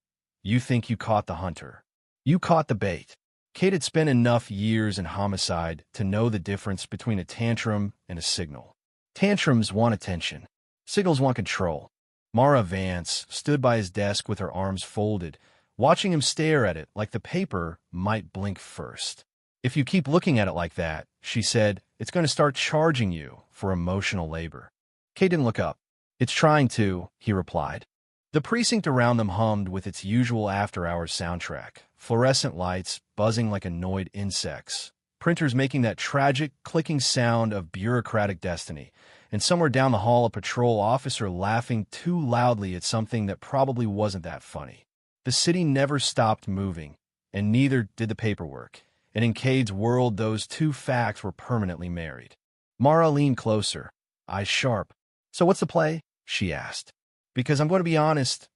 You think you caught the hunter. You caught the bait. Cade had spent enough years in homicide to know the difference between a tantrum and a signal. Tantrums want attention. Signals want control. Mara Vance stood by his desk with her arms folded, watching him stare at it like the paper might blink first. If you keep looking at it like that, she said, it's going to start charging you for emotional labor. Cade didn't look up. It's trying to, he replied. The precinct around them hummed with its usual after-hours soundtrack, fluorescent lights buzzing like annoyed insects, printers making that tragic, clicking sound of bureaucratic destiny, and somewhere down the hall a patrol officer laughing too loudly at something that probably wasn't that funny. The city never stopped moving, and neither did the paperwork, and in Cade's world those 2 facts were permanently married. Mara leaned closer, eyes sharp. "So what's the play?" she asked. "Because I'm going to be honest,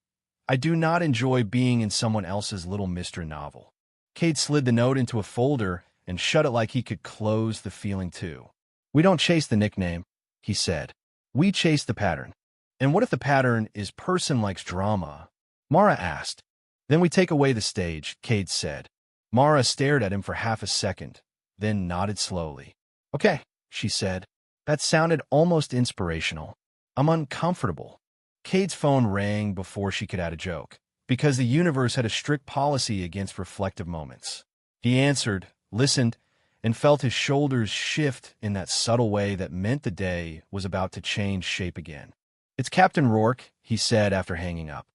I do not enjoy being in someone else's Little Mister novel." Cade slid the note into a folder and shut it like he could close the feeling too. "We don't chase the nickname," he said. "We chase the pattern." "And what if the pattern is person likes drama?" Mara asked. "Then we take away the stage," Cade said. Mara stared at him for half a second, then nodded slowly. "Okay," she said. That sounded almost inspirational. "I'm uncomfortable." Cade's phone rang before she could add a joke, because the universe had a strict policy against reflective moments. He answered, listened, and felt his shoulders shift in that subtle way that meant the day was about to change shape again. "It's Captain Rourke," he said after hanging up.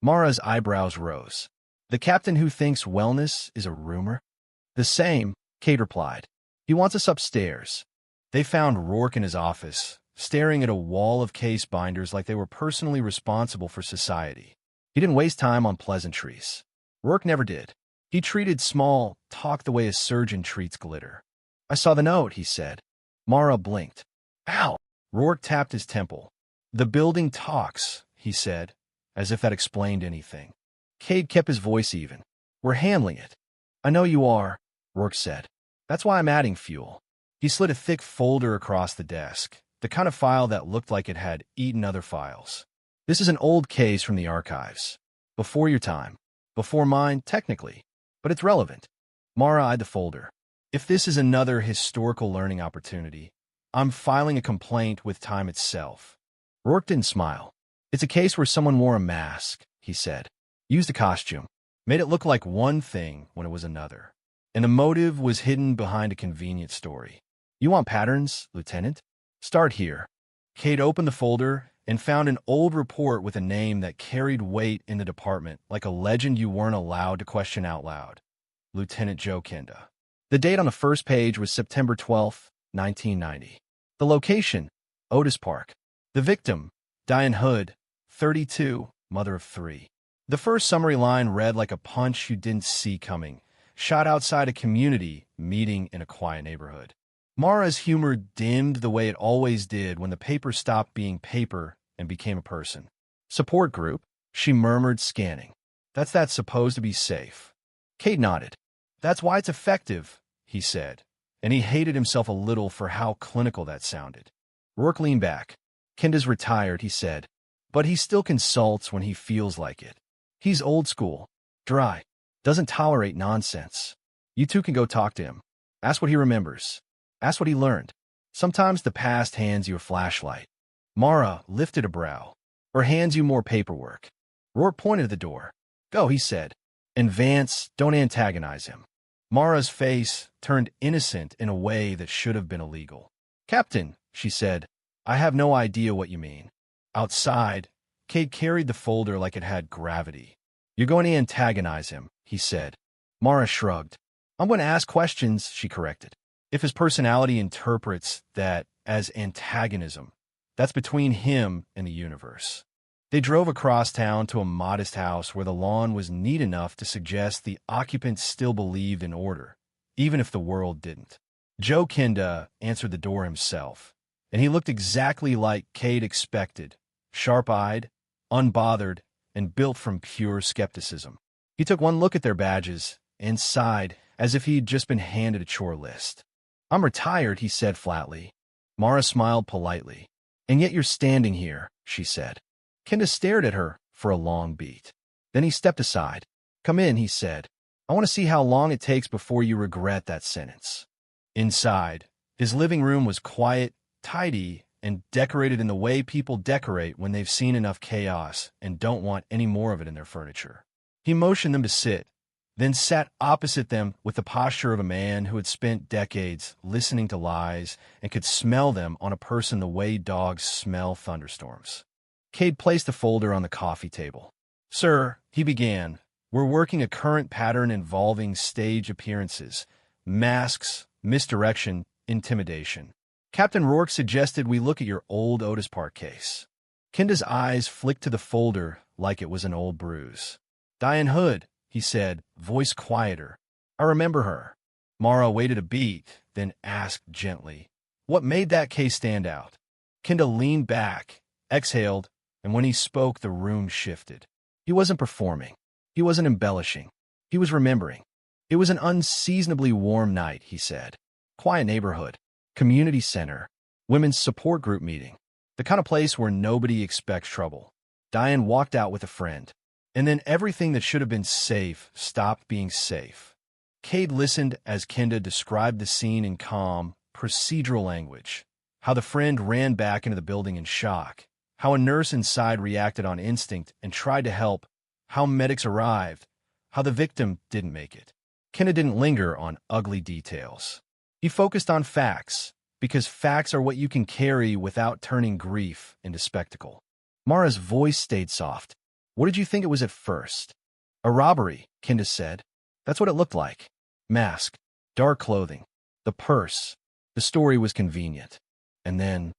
Mara's eyebrows rose. "The captain who thinks wellness is a rumor?" "The same," Cade replied. "He wants us upstairs." They found Rourke in his office, staring at a wall of case binders like they were personally responsible for society. He didn't waste time on pleasantries. Rourke never did. He treated small talk the way a surgeon treats glitter. "I saw the note," he said. Mara blinked. "Ow!" Rourke tapped his temple. "The building talks," he said, as if that explained anything. Cade kept his voice even. "We're handling it." "I know you are," Rourke said. "That's why I'm adding fuel." He slid a thick folder across the desk, the kind of file that looked like it had eaten other files. "This is an old case from the archives. Before your time. Before mine, technically. but it's relevant. Mara eyed the folder. If this is another historical learning opportunity, I'm filing a complaint with time itself. Rourke didn't smile. It's a case where someone wore a mask, he said. Used a costume. Made it look like one thing when it was another. And the motive was hidden behind a convenient story. You want patterns, Lieutenant? Start here. Kate opened the folder and found an old report with a name that carried weight in the department, like a legend you weren't allowed to question out loud. Lieutenant Joe Kenda. The date on the first page was September 12, 1990. The location, Otis Park. The victim, Diane Hood, 32, mother of 3. The first summary line read like a punch you didn't see coming, shot outside a community meeting in a quiet neighborhood. Mara's humor dimmed the way it always did when the paper stopped being paper and became a person. Support group, she murmured, scanning. That's supposed to be safe. Kate nodded. That's why it's effective, he said, and he hated himself a little for how clinical that sounded. Rourke leaned back. Kenda's retired, he said, but he still consults when he feels like it. He's old school, dry, doesn't tolerate nonsense. You two can go talk to him. Ask what he remembers. Ask what he learned. Sometimes the past hands you a flashlight. Mara lifted a brow, or hands you more paperwork. Rourke pointed at the door. Go, he said. And Vance, don't antagonize him. Mara's face turned innocent in a way that should have been illegal. Captain, she said, I have no idea what you mean. Outside, Kate carried the folder like it had gravity. You're going to antagonize him, he said. Mara shrugged. I'm going to ask questions, she corrected. If his personality interprets that as antagonism, that's between him and the universe. They drove across town to a modest house where the lawn was neat enough to suggest the occupants still believed in order, even if the world didn't. Joe Kenda answered the door himself, and he looked exactly like Kate expected, sharp-eyed, unbothered, and built from pure skepticism. He took one look at their badges and sighed as if he'd just been handed a chore list. I'm retired, he said flatly. Mara smiled politely. And yet you're standing here, she said. Kenda stared at her for a long beat. Then he stepped aside. Come in, he said. I want to see how long it takes before you regret that sentence. Inside, his living room was quiet, tidy, and decorated in the way people decorate when they've seen enough chaos and don't want any more of it in their furniture. He motioned them to sit, then sat opposite them with the posture of a man who had spent decades listening to lies and could smell them on a person the way dogs smell thunderstorms. Cade placed the folder on the coffee table. Sir, he began, we're working a current pattern involving stage appearances, masks, misdirection, intimidation. Captain Rourke suggested we look at your old Otis Park case. Kenda's eyes flicked to the folder like it was an old bruise. Diane Hood, he said, voice quieter. I remember her. Mara waited a beat, then asked gently, what made that case stand out? Kenda leaned back, exhaled, and when he spoke, the room shifted. He wasn't performing. He wasn't embellishing. He was remembering. It was an unseasonably warm night, he said. Quiet neighborhood, community center, women's support group meeting, the kind of place where nobody expects trouble. Diane walked out with a friend. And then everything that should have been safe stopped being safe. Cade listened as Kenda described the scene in calm, procedural language, how the friend ran back into the building in shock, how a nurse inside reacted on instinct and tried to help, how medics arrived, how the victim didn't make it. Kenda didn't linger on ugly details. He focused on facts, because facts are what you can carry without turning grief into spectacle. Mara's voice stayed soft. What did you think it was at first? A robbery, Kenda said. That's what it looked like. Mask, dark clothing, the purse. The story was convenient. And then,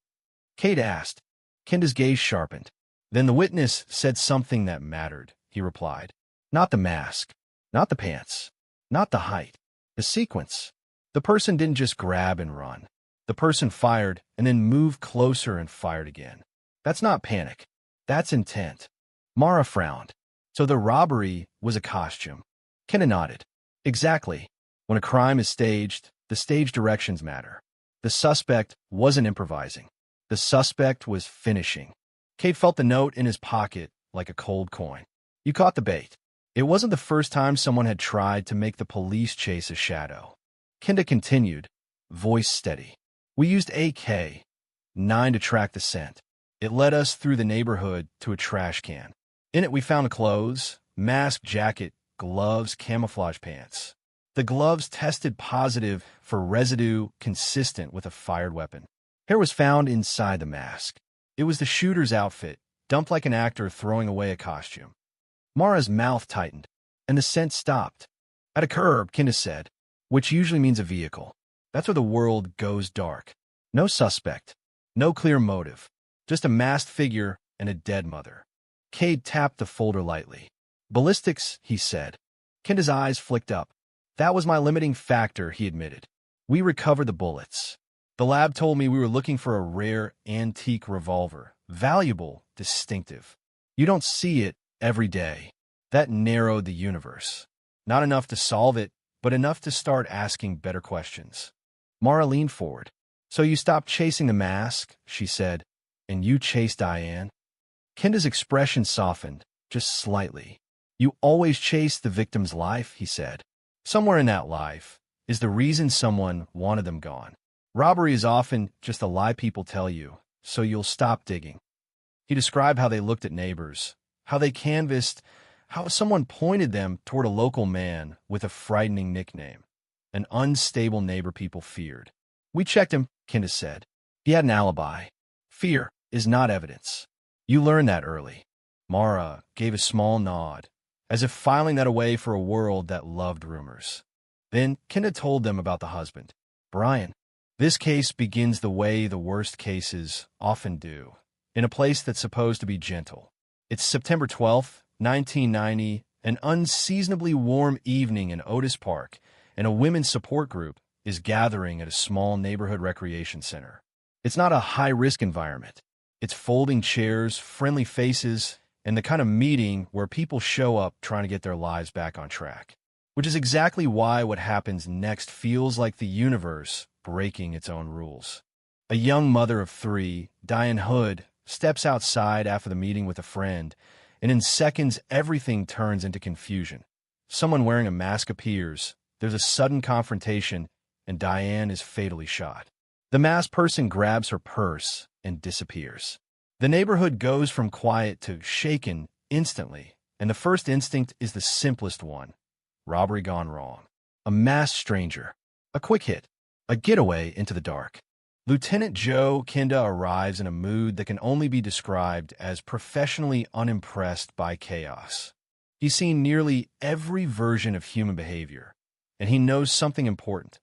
Kate asked. Kenda's gaze sharpened. Then the witness said something that mattered, he replied. Not the mask, not the pants, not the height, the sequence. The person didn't just grab and run. The person fired and then moved closer and fired again. That's not panic. That's intent. Mara frowned. So the robbery was a costume. Kenda nodded. Exactly. When a crime is staged, the stage directions matter. The suspect wasn't improvising. The suspect was finishing. Kate felt the note in his pocket like a cold coin. You caught the bait. It wasn't the first time someone had tried to make the police chase a shadow. Kenda continued, voice steady. We used AK-9 to track the scent. It led us through the neighborhood to a trash can. In it, we found clothes, mask, jacket, gloves, camouflage pants. The gloves tested positive for residue consistent with a fired weapon. Hair was found inside the mask. It was the shooter's outfit, dumped like an actor throwing away a costume. Mara's mouth tightened, and the scent stopped. At a curb, Kenda said, which usually means a vehicle. That's where the world goes dark. No suspect, no clear motive, just a masked figure and a dead mother. Cade tapped the folder lightly. Ballistics, he said. Kenda's eyes flicked up. That was my limiting factor, he admitted. We recovered the bullets. The lab told me we were looking for a rare, antique revolver. Valuable, distinctive. You don't see it every day. That narrowed the universe. Not enough to solve it, but enough to start asking better questions. Mara leaned forward. So you stopped chasing the mask, she said, and you chased Diane? Kenda's expression softened, just slightly. You always chased the victim's life, he said. Somewhere in that life is the reason someone wanted them gone. Robbery is often just a lie people tell you, so you'll stop digging. He described how they looked at neighbors, how they canvassed, how someone pointed them toward a local man with a frightening nickname, an unstable neighbor people feared. We checked him, Kenda said. He had an alibi. Fear is not evidence. You learned that early. Mara gave a small nod, as if filing that away for a world that loved rumors. Then Kenda told them about the husband, Brian. This case begins the way the worst cases often do, in a place that's supposed to be gentle. It's September 12th, 1990, an unseasonably warm evening in Otis Park, and a women's support group is gathering at a small neighborhood recreation center. It's not a high-risk environment. It's folding chairs, friendly faces, and the kind of meeting where people show up trying to get their lives back on track. Which is exactly why what happens next feels like the universe breaking its own rules. A young mother of 3, Diane Hood, steps outside after the meeting with a friend, and in seconds everything turns into confusion. Someone wearing a mask appears, there's a sudden confrontation, and Diane is fatally shot. The masked person grabs her purse and disappears. The neighborhood goes from quiet to shaken instantly, and the first instinct is the simplest one. Robbery gone wrong. A masked stranger. A quick hit. A getaway into the dark. Lieutenant Joe Kenda arrives in a mood that can only be described as professionally unimpressed by chaos. He's seen nearly every version of human behavior, and he knows something important.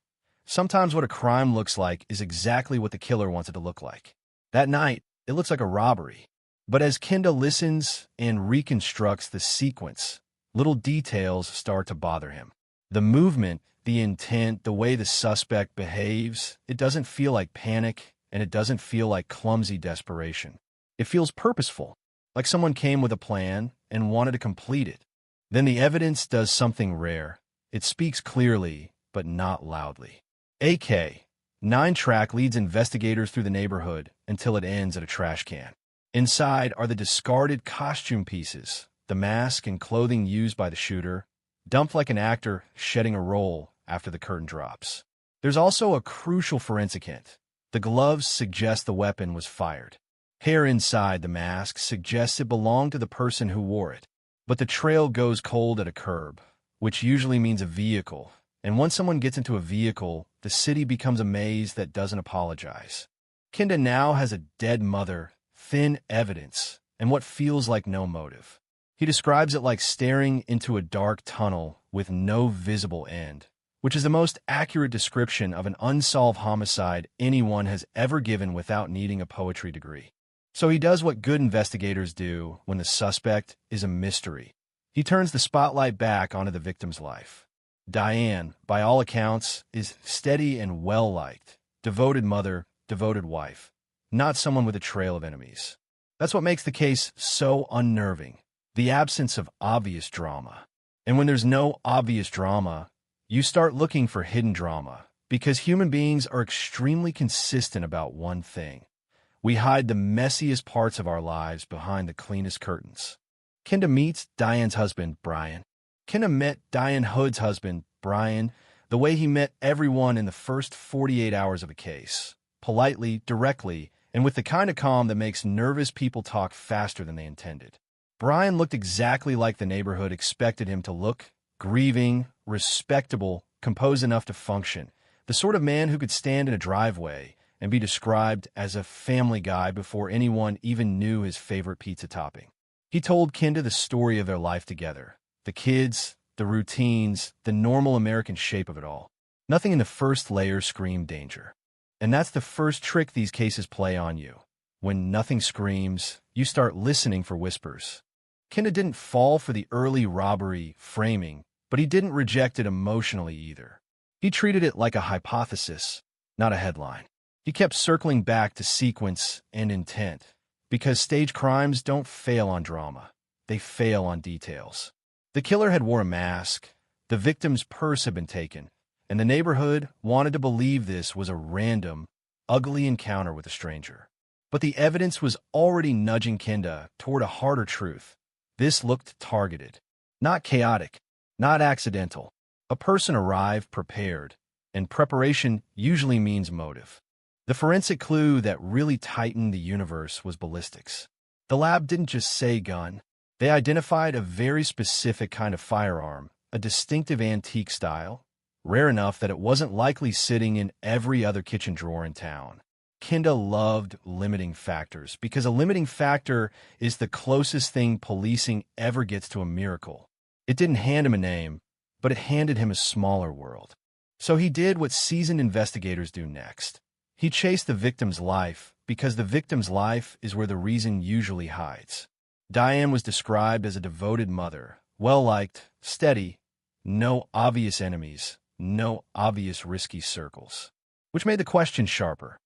Sometimes what a crime looks like is exactly what the killer wants it to look like. That night, it looks like a robbery. But as Kenda listens and reconstructs the sequence, little details start to bother him. The movement, the intent, the way the suspect behaves, it doesn't feel like panic, and it doesn't feel like clumsy desperation. It feels purposeful, like someone came with a plan and wanted to complete it. Then the evidence does something rare. It speaks clearly, but not loudly. AK-9 track leads investigators through the neighborhood until it ends at a trash can. Inside are the discarded costume pieces, the mask and clothing used by the shooter, dumped like an actor shedding a role after the curtain drops. There's also a crucial forensic hint. The gloves suggest the weapon was fired. Hair inside the mask suggests it belonged to the person who wore it. But the trail goes cold at a curb, which usually means a vehicle. And once someone gets into a vehicle, the city becomes a maze that doesn't apologize. Kenda now has a dead mother, thin evidence, and what feels like no motive. He describes it like staring into a dark tunnel with no visible end, which is the most accurate description of an unsolved homicide anyone has ever given without needing a poetry degree. So he does what good investigators do when the suspect is a mystery. He turns the spotlight back onto the victim's life. Diane, by all accounts, is steady and well-liked, devoted mother, devoted wife, not someone with a trail of enemies. That's what makes the case so unnerving, the absence of obvious drama. And when there's no obvious drama, you start looking for hidden drama, because human beings are extremely consistent about one thing. We hide the messiest parts of our lives behind the cleanest curtains. Kenda meets Diane's husband, Brian. Kenda met Diane Hood's husband, Brian, the way he met everyone in the first 48 hours of a case. Politely, directly, and with the kind of calm that makes nervous people talk faster than they intended. Brian looked exactly like the neighborhood expected him to look, grieving, respectable, composed enough to function, the sort of man who could stand in a driveway and be described as a family guy before anyone even knew his favorite pizza topping. He told Kenda the story of their life together, the kids, the routines, the normal American shape of it all. Nothing in the first layer screamed danger. And that's the first trick these cases play on you. When nothing screams, you start listening for whispers. Kenda didn't fall for the early robbery framing, but he didn't reject it emotionally either. He treated it like a hypothesis, not a headline. He kept circling back to sequence and intent, because stage crimes don't fail on drama. They fail on details. The killer had worn a mask, the victim's purse had been taken, and the neighborhood wanted to believe this was a random, ugly encounter with a stranger. But the evidence was already nudging Kenda toward a harder truth. This looked targeted, not chaotic, not accidental. A person arrived prepared, and preparation usually means motive. The forensic clue that really tightened the universe was ballistics. The lab didn't just say gun. They identified a very specific kind of firearm, a distinctive antique style, rare enough that it wasn't likely sitting in every other kitchen drawer in town. Kenda loved limiting factors because a limiting factor is the closest thing policing ever gets to a miracle. It didn't hand him a name, but it handed him a smaller world. So he did what seasoned investigators do next. He chased the victim's life because the victim's life is where the reason usually hides. Diane was described as a devoted mother, well-liked, steady, no obvious enemies, no obvious risky circles. Which made the question sharper.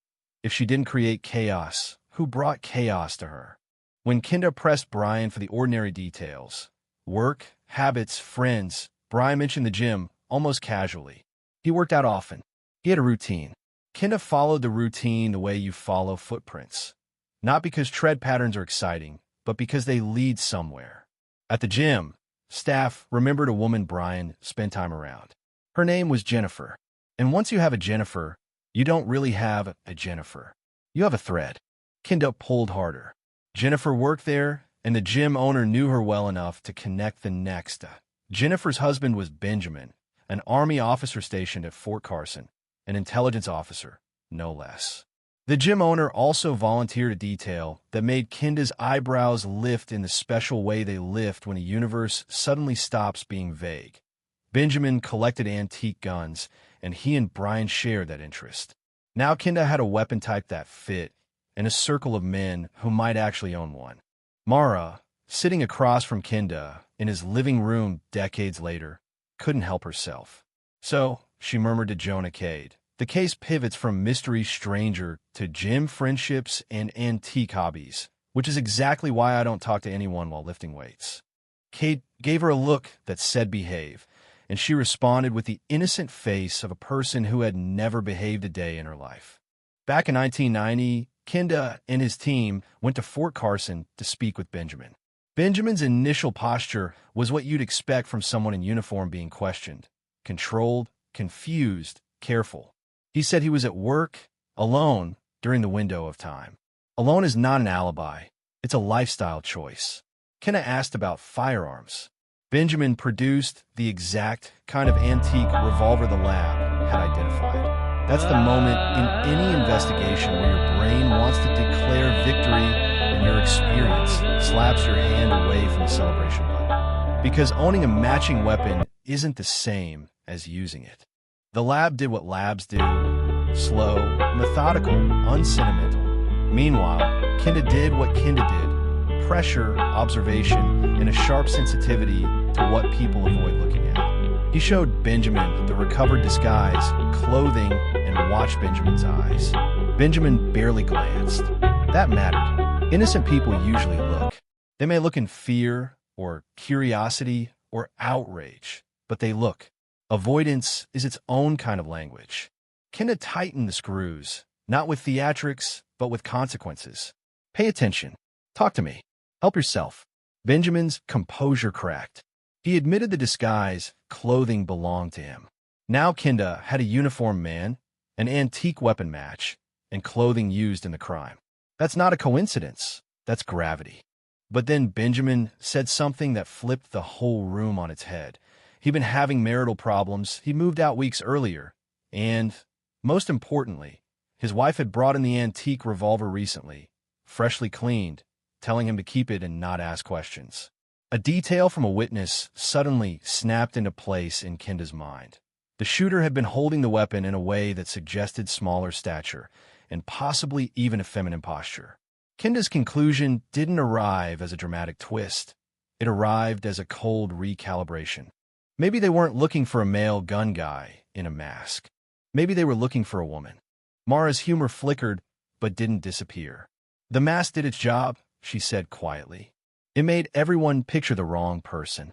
If she didn't create chaos, who brought chaos to her? When Kenda pressed Brian for the ordinary details, work, habits, friends, Brian mentioned the gym almost casually. He worked out often. He had a routine. Kenda followed the routine the way you follow footprints. Not because tread patterns are exciting, but because they lead somewhere. At the gym, staff remembered a woman Brian spent time around. Her name was Jennifer. And once you have a Jennifer, you don't really have a Jennifer. You have a thread. Kenda pulled harder. Jennifer worked there, and the gym owner knew her well enough to connect the next. Jennifer's husband was Benjamin, an Army officer stationed at Fort Carson, an intelligence officer, no less. The gym owner also volunteered a detail that made Kenda's eyebrows lift in the special way they lift when a universe suddenly stops being vague. Benjamin collected antique guns, and he and Brian shared that interest. Now Kenda had a weapon type that fit, and a circle of men who might actually own one. Mara, sitting across from Kenda in his living room decades later, couldn't help herself. So, she murmured to Jonah Cade, the case pivots from mystery stranger to gym friendships and antique hobbies, which is exactly why I don't talk to anyone while lifting weights. Cade gave her a look that said behave, and she responded with the innocent face of a person who had never behaved a day in her life. Back in 1990, Kenda and his team went to Fort Carson to speak with Benjamin. Benjamin's initial posture was what you'd expect from someone in uniform being questioned. Controlled, confused, careful. He said he was at work, alone, during the window of time. Alone is not an alibi. It's a lifestyle choice. Kenda asked about firearms. Benjamin produced the exact kind of antique revolver the lab had identified. That's the moment in any investigation where your brain wants to declare victory and your experience slaps your hand away from the celebration button. Because owning a matching weapon isn't the same as using it. The lab did what labs do. Slow, methodical, unsentimental. Meanwhile, Kenda did what Kenda did. Pressure, observation, and a sharp sensitivity to what people avoid looking at. He showed Benjamin the recovered disguise, clothing, and watched Benjamin's eyes. Benjamin barely glanced. That mattered. Innocent people usually look. They may look in fear, or curiosity, or outrage, but they look. Avoidance is its own kind of language. Kenda tightened the screws, not with theatrics, but with consequences. Pay attention. Talk to me. Help yourself. Benjamin's composure cracked. He admitted the disguise clothing belonged to him. Now Kenda had a uniformed man, an antique weapon match, and clothing used in the crime. That's not a coincidence. That's gravity. But then Benjamin said something that flipped the whole room on its head. He'd been having marital problems. He moved out weeks earlier. And, most importantly, his wife had brought in the antique revolver recently, freshly cleaned, telling him to keep it and not ask questions. A detail from a witness suddenly snapped into place in Kenda's mind. The shooter had been holding the weapon in a way that suggested smaller stature and possibly even a feminine posture. Kenda's conclusion didn't arrive as a dramatic twist. It arrived as a cold recalibration. Maybe they weren't looking for a male gun guy in a mask. Maybe they were looking for a woman. Mara's humor flickered, but didn't disappear. The mask did its job, she said quietly. It made everyone picture the wrong person.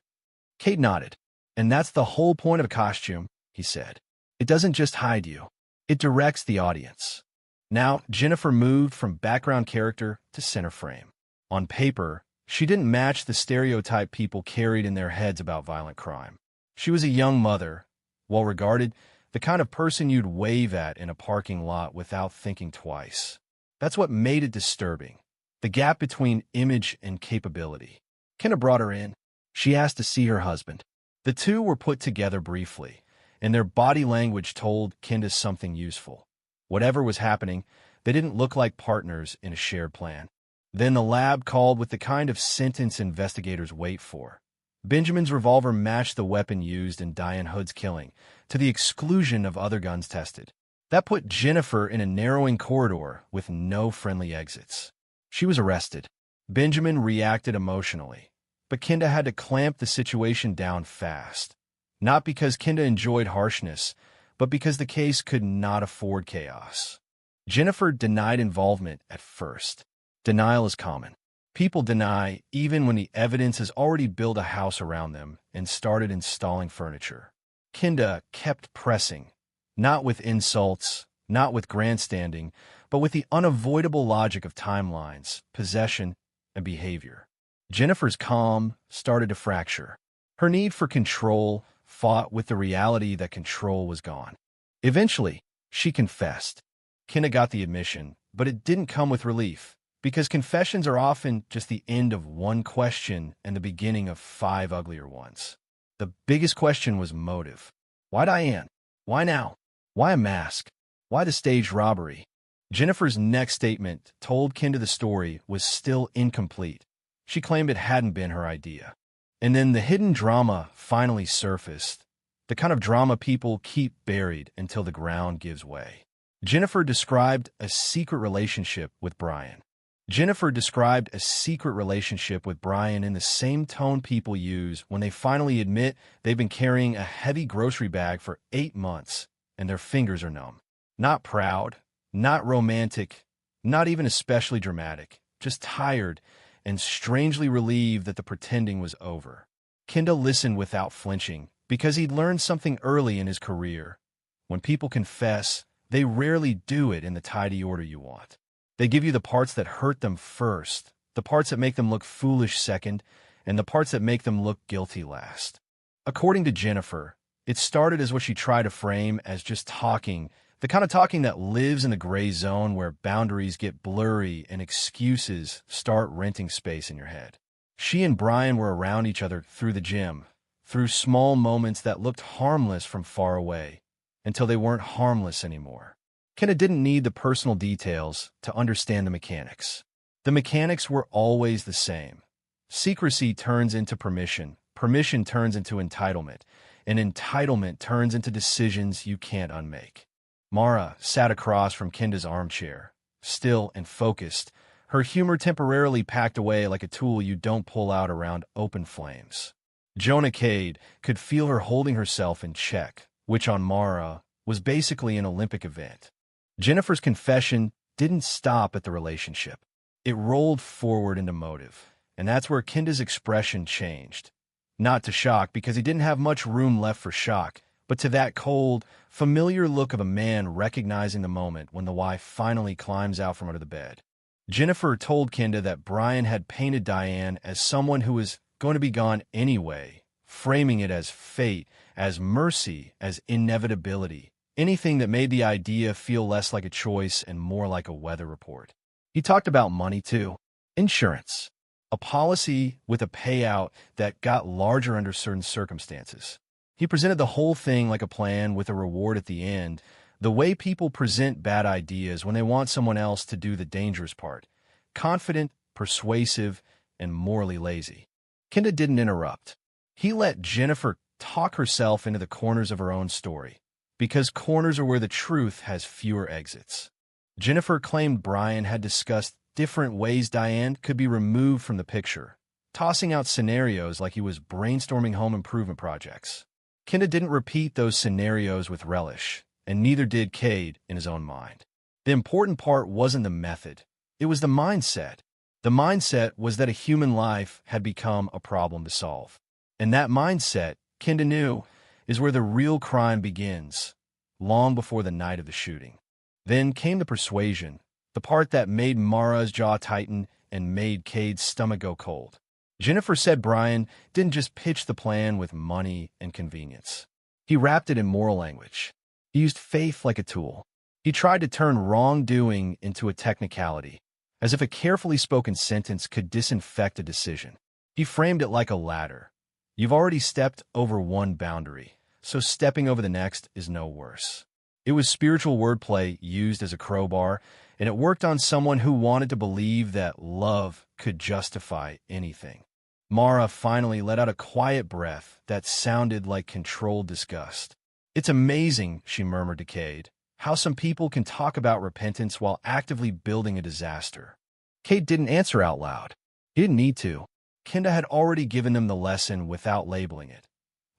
Kate nodded. And that's the whole point of a costume, he said. It doesn't just hide you. It directs the audience. Now, Jennifer moved from background character to center frame. On paper, she didn't match the stereotype people carried in their heads about violent crime. She was a young mother, well-regarded, the kind of person you'd wave at in a parking lot without thinking twice. That's what made it disturbing. The gap between image and capability. Kenda brought her in. She asked to see her husband. The two were put together briefly, and their body language told Kenda something useful. Whatever was happening, they didn't look like partners in a shared plan. Then the lab called with the kind of sentence investigators wait for. Benjamin's revolver matched the weapon used in Diane Hood's killing, to the exclusion of other guns tested. That put Jennifer in a narrowing corridor with no friendly exits. She was arrested. Benjamin reacted emotionally, but Kenda had to clamp the situation down fast. Not because Kenda enjoyed harshness, but because the case could not afford chaos. Jennifer denied involvement at first. Denial is common. People deny even when the evidence has already built a house around them and started installing furniture. Kenda kept pressing, not with insults, not with grandstanding, but with the unavoidable logic of timelines, possession, and behavior. Jennifer's calm started to fracture. Her need for control fought with the reality that control was gone. Eventually, she confessed. Kenda got the admission, but it didn't come with relief, because confessions are often just the end of one question and the beginning of 5 uglier ones. The biggest question was motive. Why Diane? Why now? Why a mask? Why the staged robbery? Jennifer's next statement told Kenda the story was still incomplete. She claimed it hadn't been her idea. And then the hidden drama finally surfaced, the kind of drama people keep buried until the ground gives way. Jennifer described a secret relationship with Brian. Jennifer described a secret relationship with Brian in the same tone people use when they finally admit they've been carrying a heavy grocery bag for 8 months and their fingers are numb. Not proud, not romantic, not even especially dramatic, just tired and strangely relieved that the pretending was over. Kenda listened without flinching because he'd learned something early in his career. When people confess, they rarely do it in the tidy order you want. They give you the parts that hurt them first, the parts that make them look foolish second, and the parts that make them look guilty last. According to Jennifer, it started as what she tried to frame as just talking, the kind of talking that lives in the gray zone where boundaries get blurry and excuses start renting space in your head. She and Brian were around each other through the gym, through small moments that looked harmless from far away, until they weren't harmless anymore. Kenda didn't need the personal details to understand the mechanics. The mechanics were always the same. Secrecy turns into permission, permission turns into entitlement, and entitlement turns into decisions you can't unmake. Mara sat across from Kenda's armchair, still and focused, her humor temporarily packed away like a tool you don't pull out around open flames. Jonah Cade could feel her holding herself in check, which on Mara was basically an Olympic event. Jennifer's confession didn't stop at the relationship. It rolled forward into motive, and that's where Kenda's expression changed. Not to shock, because he didn't have much room left for shock, but to that cold, familiar look of a man recognizing the moment when the wife finally climbs out from under the bed. Jennifer told Kenda that Brian had painted Diane as someone who was going to be gone anyway framing it as fate, as mercy, as inevitability, anything that made the idea feel less like a choice and more like a weather report. He talked about money too. Insurance. A policy with a payout that got larger under certain circumstances. He presented the whole thing like a plan with a reward at the end, the way people present bad ideas when they want someone else to do the dangerous part. Confident, persuasive, and morally lazy. Kenda didn't interrupt. He let Jennifer talk herself into the corners of her own story, because corners are where the truth has fewer exits. Jennifer claimed Brian had discussed different ways Diane could be removed from the picture, tossing out scenarios like he was brainstorming home improvement projects. Kenda didn't repeat those scenarios with relish, and neither did Cade in his own mind. The important part wasn't the method. It was the mindset. The mindset was that a human life had become a problem to solve. And that mindset, Kenda knew, is where the real crime begins, long before the night of the shooting. Then came the persuasion, the part that made Mara's jaw tighten and made Cade's stomach go cold. Jennifer said Brian didn't just pitch the plan with money and convenience. He wrapped it in moral language. He used faith like a tool. He tried to turn wrongdoing into a technicality, as if a carefully spoken sentence could disinfect a decision. He framed it like a ladder. You've already stepped over one boundary, so stepping over the next is no worse. It was spiritual wordplay used as a crowbar, and it worked on someone who wanted to believe that love could justify anything. Mara finally let out a quiet breath that sounded like controlled disgust. It's amazing, she murmured to Cade, how some people can talk about repentance while actively building a disaster. Cade didn't answer out loud. He didn't need to. Kenda had already given them the lesson without labeling it.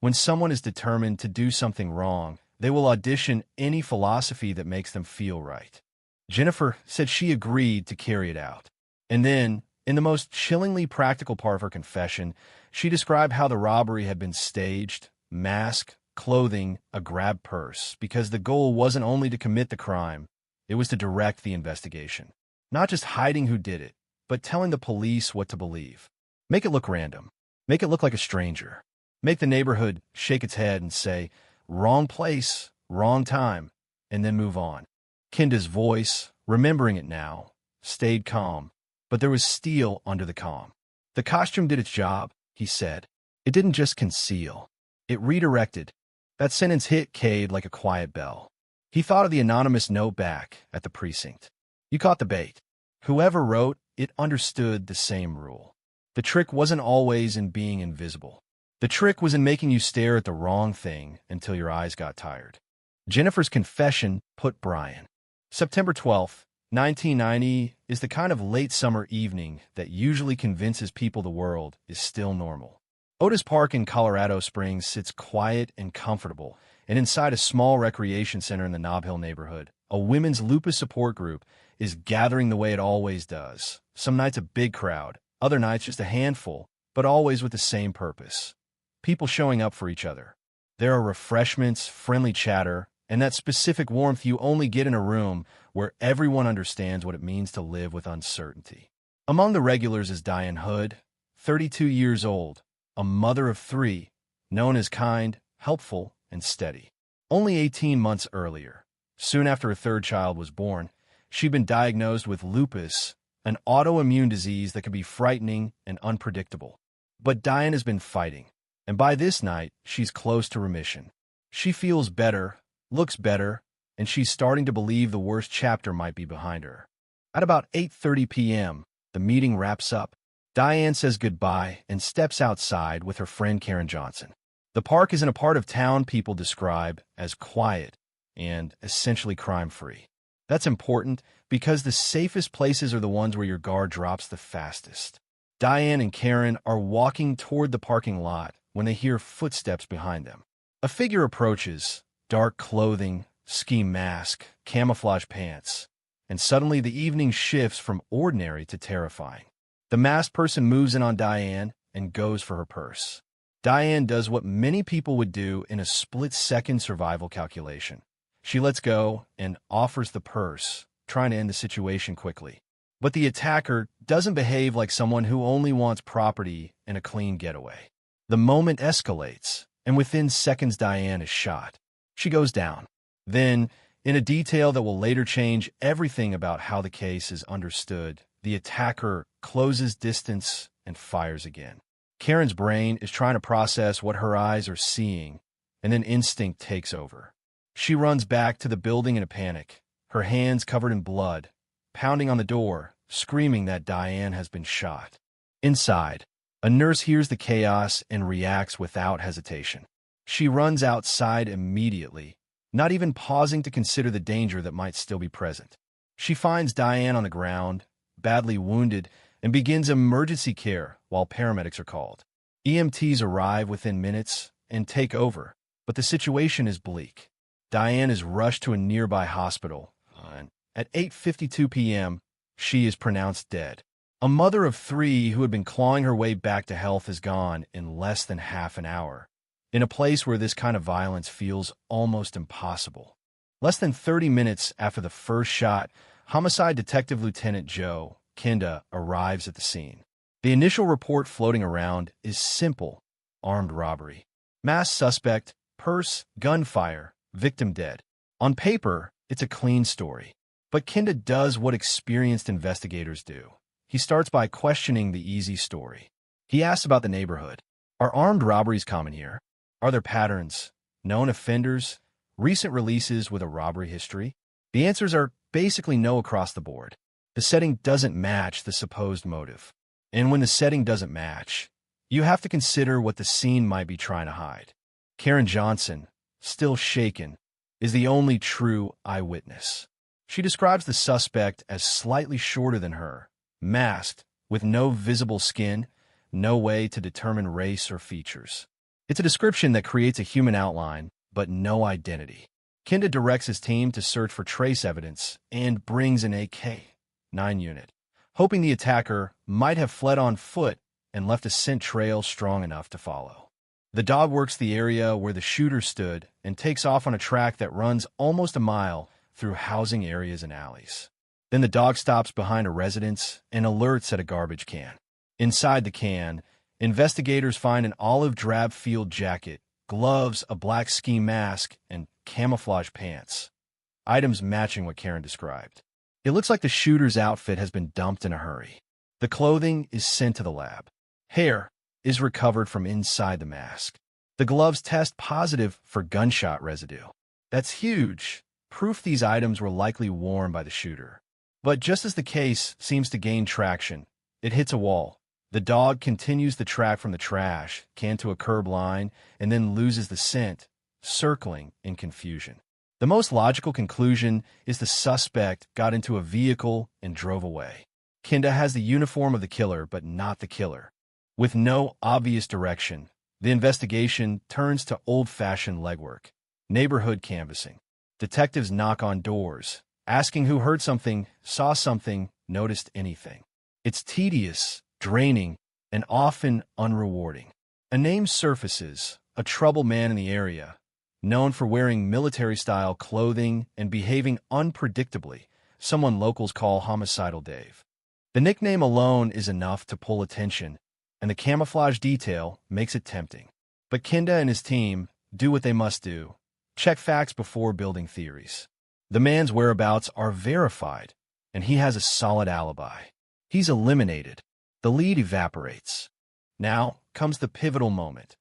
When someone is determined to do something wrong, they will audition any philosophy that makes them feel right. Jennifer said she agreed to carry it out. And then, in the most chillingly practical part of her confession, she described how the robbery had been staged, mask, clothing, a grab purse, because the goal wasn't only to commit the crime, it was to direct the investigation. Not just hiding who did it, but telling the police what to believe. Make it look random. Make it look like a stranger. Make the neighborhood shake its head and say, wrong place, wrong time, and then move on. Kenda's voice, remembering it now, stayed calm, but there was steel under the calm. The costume did its job, he said. It didn't just conceal. It redirected. That sentence hit Cade like a quiet bell. He thought of the anonymous note back at the precinct. You caught the bait. Whoever wrote it understood the same rule. The trick wasn't always in being invisible. The trick was in making you stare at the wrong thing until your eyes got tired. Jennifer's confession put Brian. September 12th, 1990 is the kind of late summer evening that usually convinces people the world is still normal. Otis Park in Colorado Springs sits quiet and comfortable, and inside a small recreation center in the Nob Hill neighborhood, a women's lupus support group is gathering the way it always does. Some nights a big crowd, other nights just a handful, but always with the same purpose. People showing up for each other. There are refreshments, friendly chatter, and that specific warmth you only get in a room where everyone understands what it means to live with uncertainty. Among the regulars is Diane Hood, 32 years old, a mother of 3, known as kind, helpful, and steady. Only 18 months earlier, soon after a third child was born, she'd been diagnosed with lupus, an autoimmune disease that can be frightening and unpredictable. But Diane has been fighting, and by this night, she's close to remission. She feels better, looks better, and she's starting to believe the worst chapter might be behind her. At about 8:30 p.m., the meeting wraps up. Diane says goodbye and steps outside with her friend Karen Johnson. The park is in a part of town people describe as quiet and essentially crime-free. That's important because the safest places are the ones where your guard drops the fastest. Diane and Karen are walking toward the parking lot when they hear footsteps behind them. A figure approaches, dark clothing, ski mask, camouflage pants, and suddenly the evening shifts from ordinary to terrifying. The masked person moves in on Diane and goes for her purse. Diane does what many people would do in a split-second survival calculation. She lets go and offers the purse, trying to end the situation quickly. But the attacker doesn't behave like someone who only wants property and a clean getaway. The moment escalates, and within seconds Diane is shot. She goes down. Then, in a detail that will later change everything about how the case is understood, the attacker closes distance and fires again. Karen's brain is trying to process what her eyes are seeing, and then instinct takes over. She runs back to the building in a panic, her hands covered in blood, pounding on the door, screaming that Diane has been shot. Inside, a nurse hears the chaos and reacts without hesitation. She runs outside immediately, not even pausing to consider the danger that might still be present. She finds Diane on the ground, badly wounded, and begins emergency care while paramedics are called. EMTs arrive within minutes and take over, but the situation is bleak. Diane is rushed to a nearby hospital, and at 8:52 p.m., she is pronounced dead. A mother of 3 who had been clawing her way back to health is gone in less than half an hour, in a place where this kind of violence feels almost impossible. Less than 30 minutes after the first shot, Homicide Detective Lieutenant Joe, Kenda, arrives at the scene. The initial report floating around is simple: armed robbery. Mass suspect, purse, gunfire, victim dead. On paper, it's a clean story. But Kenda does what experienced investigators do. He starts by questioning the easy story. He asks about the neighborhood. Are armed robberies common here? Are there patterns, known offenders, recent releases with a robbery history? The answers are basically no across the board. The setting doesn't match the supposed motive. And when the setting doesn't match, you have to consider what the scene might be trying to hide. Karen Johnson, still shaken, is the only true eyewitness. She describes the suspect as slightly shorter than her, masked, with no visible skin, no way to determine race or features. It's a description that creates a human outline, but no identity. Kenda directs his team to search for trace evidence and brings an AK-9 unit, hoping the attacker might have fled on foot and left a scent trail strong enough to follow. The dog works the area where the shooter stood and takes off on a track that runs almost a mile through housing areas and alleys. Then the dog stops behind a residence and alerts at a garbage can. Inside the can, investigators find an olive drab field jacket, gloves, a black ski mask, and camouflage pants, items matching what Karen described. It looks like the shooter's outfit has been dumped in a hurry. The clothing is sent to the lab. Hair is recovered from inside the mask. The gloves test positive for gunshot residue. That's huge. Proof these items were likely worn by the shooter. But just as the case seems to gain traction, it hits a wall. The dog continues the track from the trash can to a curb line and then loses the scent, circling in confusion. The most logical conclusion is the suspect got into a vehicle and drove away. Kenda has the uniform of the killer, but not the killer. With no obvious direction, the investigation turns to old-fashioned legwork, neighborhood canvassing. Detectives knock on doors, asking who heard something, saw something, noticed anything. It's tedious, draining, and often unrewarding. A name surfaces, a troubled man in the area, known for wearing military-style clothing and behaving unpredictably, someone locals call Homicidal Dave. The nickname alone is enough to pull attention, and the camouflage detail makes it tempting. But Kenda and his team do what they must do: check facts before building theories. The man's whereabouts are verified, and he has a solid alibi. He's eliminated. The lead evaporates. Now comes the pivotal moment.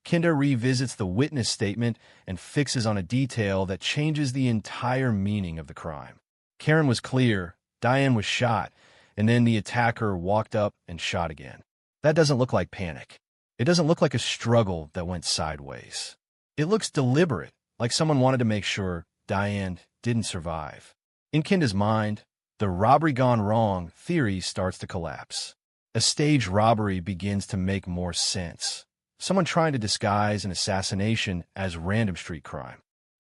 Kenda revisits the witness statement and fixes on a detail that changes the entire meaning of the crime. Karen was clear, Diane was shot, and then the attacker walked up and shot again. That doesn't look like panic. It doesn't look like a struggle that went sideways. It looks deliberate, like someone wanted to make sure Diane didn't survive. In Kenda's mind, the robbery gone wrong theory starts to collapse. A staged robbery begins to make more sense. Someone trying to disguise an assassination as random street crime.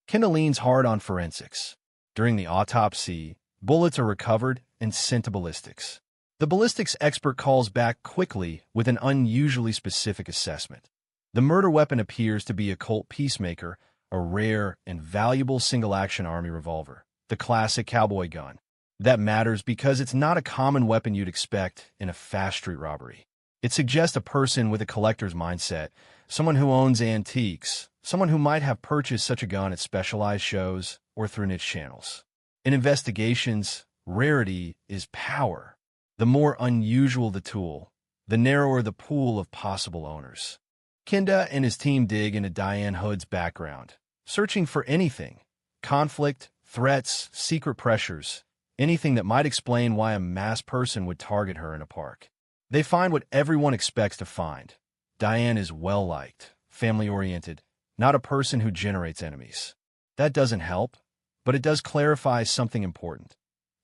Kenda leans hard on forensics. During the autopsy, bullets are recovered and sent to ballistics. The ballistics expert calls back quickly with an unusually specific assessment. The murder weapon appears to be a Colt Peacemaker, a rare and valuable single-action Army revolver, the classic cowboy gun. That matters because it's not a common weapon you'd expect in a fast street robbery. It suggests a person with a collector's mindset, someone who owns antiques, someone who might have purchased such a gun at specialized shows or through niche channels. In investigations, rarity is power. The more unusual the tool, the narrower the pool of possible owners. Kenda and his team dig into Diane Hood's background, searching for anything: conflict, threats, secret pressures, anything that might explain why a masked person would target her in a park. They find what everyone expects to find. Diane is well-liked, family-oriented, not a person who generates enemies. That doesn't help, but it does clarify something important.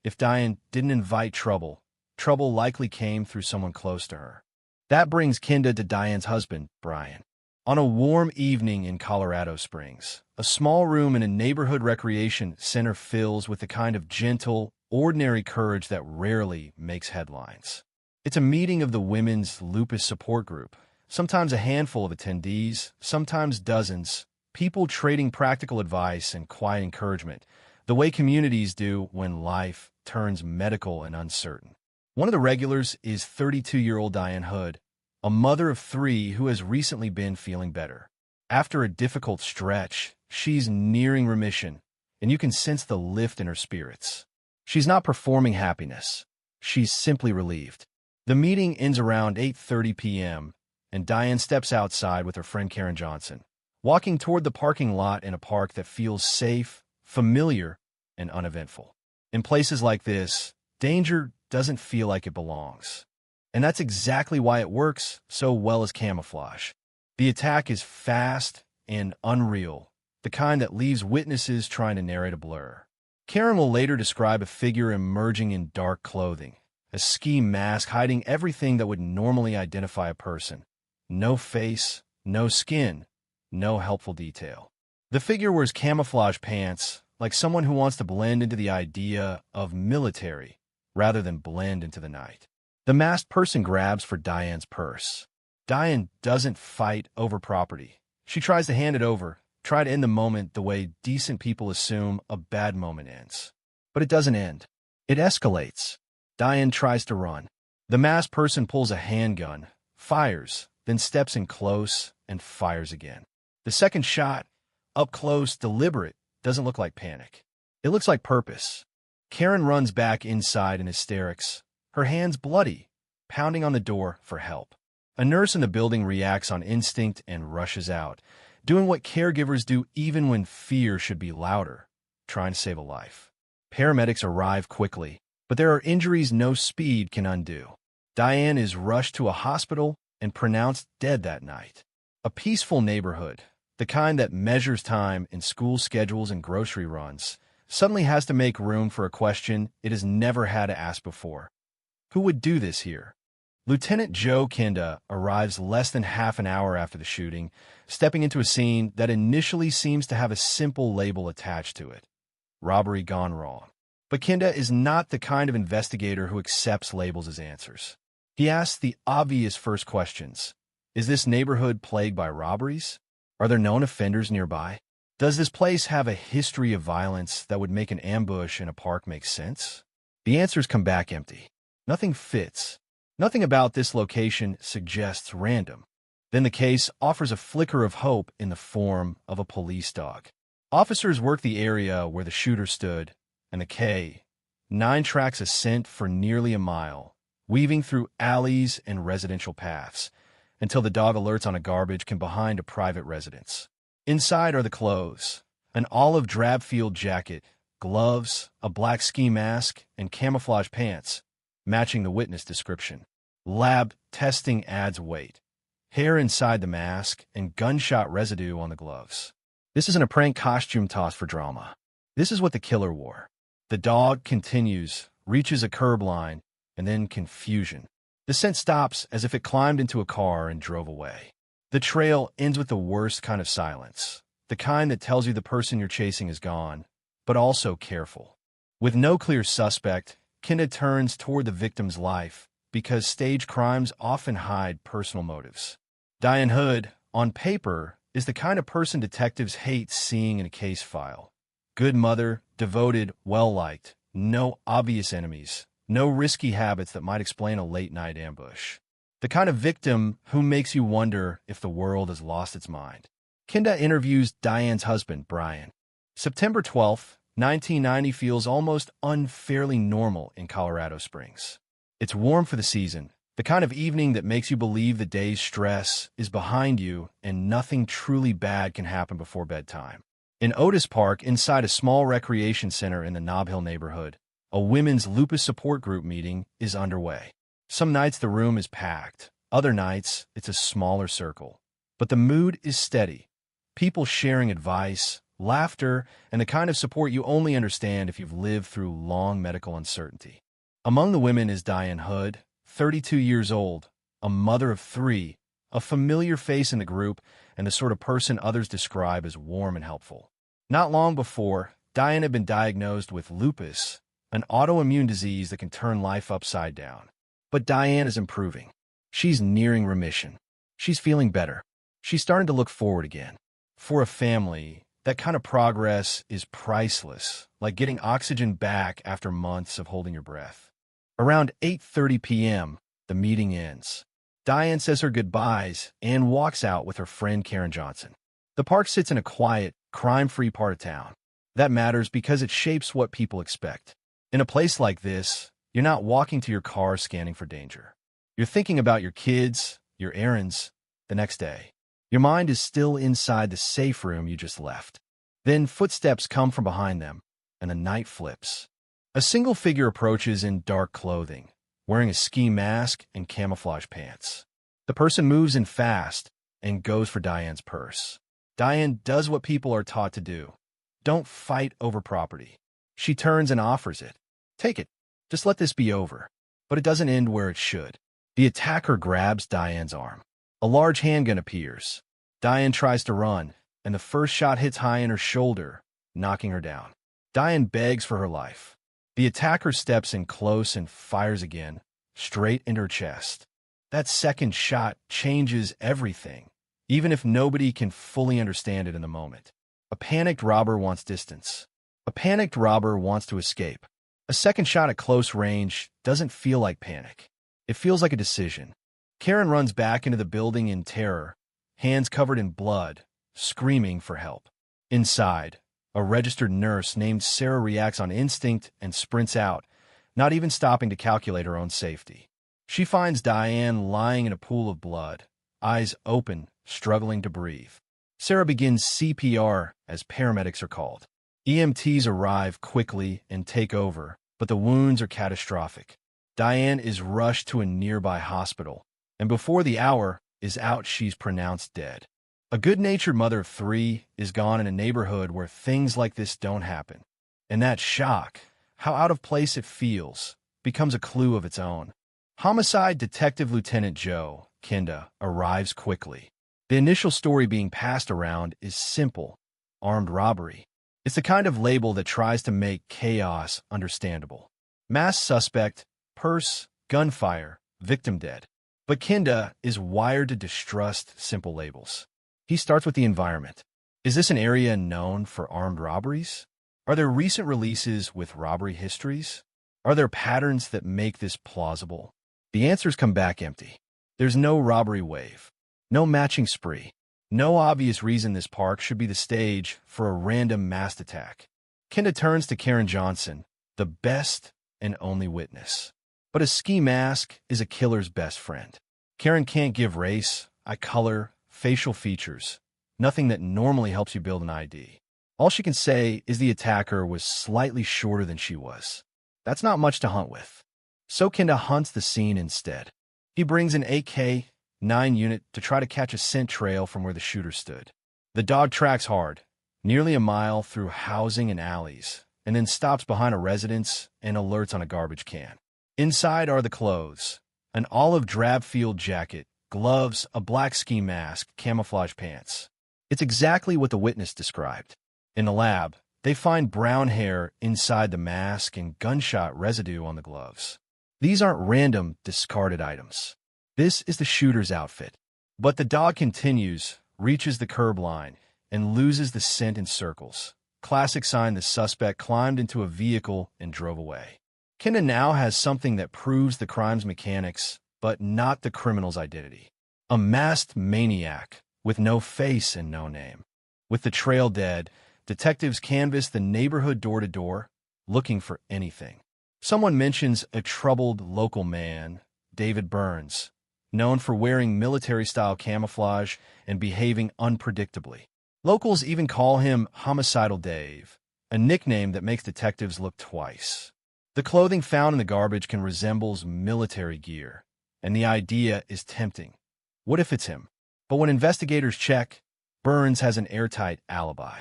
If Diane didn't invite trouble, trouble likely came through someone close to her. That brings Kenda to Diane's husband, Brian. On a warm evening in Colorado Springs, a small room in a neighborhood recreation center fills with the kind of gentle, ordinary courage that rarely makes headlines. It's a meeting of the Women's Lupus Support Group, sometimes a handful of attendees, sometimes dozens, people trading practical advice and quiet encouragement, the way communities do when life turns medical and uncertain. One of the regulars is 32-year-old Diane Hood, a mother of 3 who has recently been feeling better. After a difficult stretch, she's nearing remission, and you can sense the lift in her spirits. She's not performing happiness. She's simply relieved. The meeting ends around 8:30 p.m., and Diane steps outside with her friend Karen Johnson, walking toward the parking lot in a park that feels safe, familiar, and uneventful. In places like this, danger doesn't feel like it belongs. And that's exactly why it works so well as camouflage. The attack is fast and unreal, the kind that leaves witnesses trying to narrate a blur. Karen will later describe a figure emerging in dark clothing, a ski mask hiding everything that would normally identify a person. No face, no skin, no helpful detail. The figure wears camouflage pants, like someone who wants to blend into the idea of military, rather than blend into the night. The masked person grabs for Diane's purse. Diane doesn't fight over property. She tries to hand it over, try to end the moment the way decent people assume a bad moment ends. But it doesn't end. It escalates. Diane tries to run. The masked person pulls a handgun, fires, then steps in close and fires again. The second shot, up close, deliberate, doesn't look like panic. It looks like purpose. Karen runs back inside in hysterics, her hands bloody, pounding on the door for help. A nurse in the building reacts on instinct and rushes out, doing what caregivers do even when fear should be louder, trying to save a life. Paramedics arrive quickly, but there are injuries no speed can undo. Diane is rushed to a hospital and pronounced dead that night. A peaceful neighborhood, the kind that measures time in school schedules and grocery runs, suddenly has to make room for a question it has never had to ask before. Who would do this here? Lieutenant Joe Kenda arrives less than half an hour after the shooting, stepping into a scene that initially seems to have a simple label attached to it: robbery gone wrong. But Kenda is not the kind of investigator who accepts labels as answers. He asks the obvious first questions. Is this neighborhood plagued by robberies? Are there known offenders nearby? Does this place have a history of violence that would make an ambush in a park make sense? The answers come back empty. Nothing fits. Nothing about this location suggests random. Then the case offers a flicker of hope in the form of a police dog. Officers work the area where the shooter stood, and the K-9 tracks a scent for nearly a mile, weaving through alleys and residential paths, until the dog alerts on a garbage can behind a private residence. Inside are the clothes: an olive drab field jacket, gloves, a black ski mask, and camouflage pants, matching the witness description. Lab testing adds weight. Hair inside the mask and gunshot residue on the gloves. This isn't a prank costume toss for drama. This is what the killer wore. The dog continues, reaches a curb line, and then confusion. The scent stops as if it climbed into a car and drove away. The trail ends with the worst kind of silence, the kind that tells you the person you're chasing is gone, but also careful. With no clear suspect, Kenda turns toward the victim's life because staged crimes often hide personal motives. Diane Hood, on paper, is the kind of person detectives hate seeing in a case file. Good mother, devoted, well-liked, no obvious enemies, no risky habits that might explain a late-night ambush. The kind of victim who makes you wonder if the world has lost its mind. Kenda interviews Diane's husband, Brian. September 12th, 1990 feels almost unfairly normal in Colorado Springs. It's warm for the season, the kind of evening that makes you believe the day's stress is behind you and nothing truly bad can happen before bedtime. In Otis Park, inside a small recreation center in the Nob Hill neighborhood, a women's lupus support group meeting is underway. Some nights the room is packed, other nights it's a smaller circle. But the mood is steady. People sharing advice, laughter, and the kind of support you only understand if you've lived through long medical uncertainty. Among the women is Diane Hood, 32 years old, a mother of 3, a familiar face in the group, and the sort of person others describe as warm and helpful. Not long before, Diane had been diagnosed with lupus, an autoimmune disease that can turn life upside down. But Diane is improving. She's nearing remission. She's feeling better. She's starting to look forward again. For a family, that kind of progress is priceless, like getting oxygen back after months of holding your breath. Around 8:30 p.m., the meeting ends. Diane says her goodbyes and walks out with her friend Karen Johnson. The park sits in a quiet, crime-free part of town. That matters because it shapes what people expect. In a place like this, you're not walking to your car scanning for danger. You're thinking about your kids, your errands, the next day. Your mind is still inside the safe room you just left. Then footsteps come from behind them, and the night flips. A single figure approaches in dark clothing, wearing a ski mask and camouflage pants. The person moves in fast and goes for Diane's purse. Diane does what people are taught to do. Don't fight over property. She turns and offers it. Take it. Just let this be over. But it doesn't end where it should. The attacker grabs Diane's arm. A large handgun appears. Diane tries to run, and the first shot hits high in her shoulder, knocking her down. Diane begs for her life. The attacker steps in close and fires again, straight into her chest. That second shot changes everything, even if nobody can fully understand it in the moment. A panicked robber wants distance. A panicked robber wants to escape. A second shot at close range doesn't feel like panic. It feels like a decision. Karen runs back into the building in terror, hands covered in blood, screaming for help. Inside, a registered nurse named Sarah reacts on instinct and sprints out, not even stopping to calculate her own safety. She finds Diane lying in a pool of blood, eyes open, struggling to breathe. Sarah begins CPR as paramedics are called. EMTs arrive quickly and take over, but the wounds are catastrophic. Diane is rushed to a nearby hospital, and before the hour is out, she's pronounced dead. A good-natured mother of 3 is gone in a neighborhood where things like this don't happen. And that shock, how out of place it feels, becomes a clue of its own. Homicide Detective Lieutenant Joe, Kenda, arrives quickly. The initial story being passed around is simple: armed robbery. It's the kind of label that tries to make chaos understandable. Masked suspect, purse, gunfire, victim dead. But Kenda is wired to distrust simple labels. He starts with the environment. Is this an area known for armed robberies? Are there recent releases with robbery histories? Are there patterns that make this plausible? The answers come back empty. There's no robbery wave, no matching spree, no obvious reason this park should be the stage for a random masked attack. Kenda turns to Karen Johnson, the best and only witness. But a ski mask is a killer's best friend. Karen can't give race, eye color, facial features, nothing that normally helps you build an ID. All she can say is the attacker was slightly shorter than she was. That's not much to hunt with. So Kenda hunts the scene instead. He brings an AK-9 unit to try to catch a scent trail from where the shooter stood. The dog tracks hard, nearly a mile through housing and alleys, and then stops behind a residence and alerts on a garbage can. Inside are the clothes: an olive drab field jacket, gloves, a black ski mask, camouflage pants. It's exactly what the witness described. In the lab, they find brown hair inside the mask and gunshot residue on the gloves. These aren't random, discarded items. This is the shooter's outfit. But the dog continues, reaches the curb line, and loses the scent in circles. Classic sign the suspect climbed into a vehicle and drove away. Kenda now has something that proves the crime's mechanics but not the criminal's identity. A masked maniac with no face and no name. With the trail dead, detectives canvass the neighborhood door to door, looking for anything. Someone mentions a troubled local man, David Burns, known for wearing military-style camouflage and behaving unpredictably. Locals even call him Homicidal Dave, a nickname that makes detectives look twice. The clothing found in the garbage can resemble military gear, and the idea is tempting. What if it's him? But when investigators check, Burns has an airtight alibi.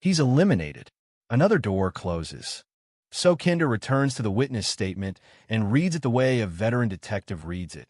He's eliminated. Another door closes. So Kenda returns to the witness statement and reads it the way a veteran detective reads it,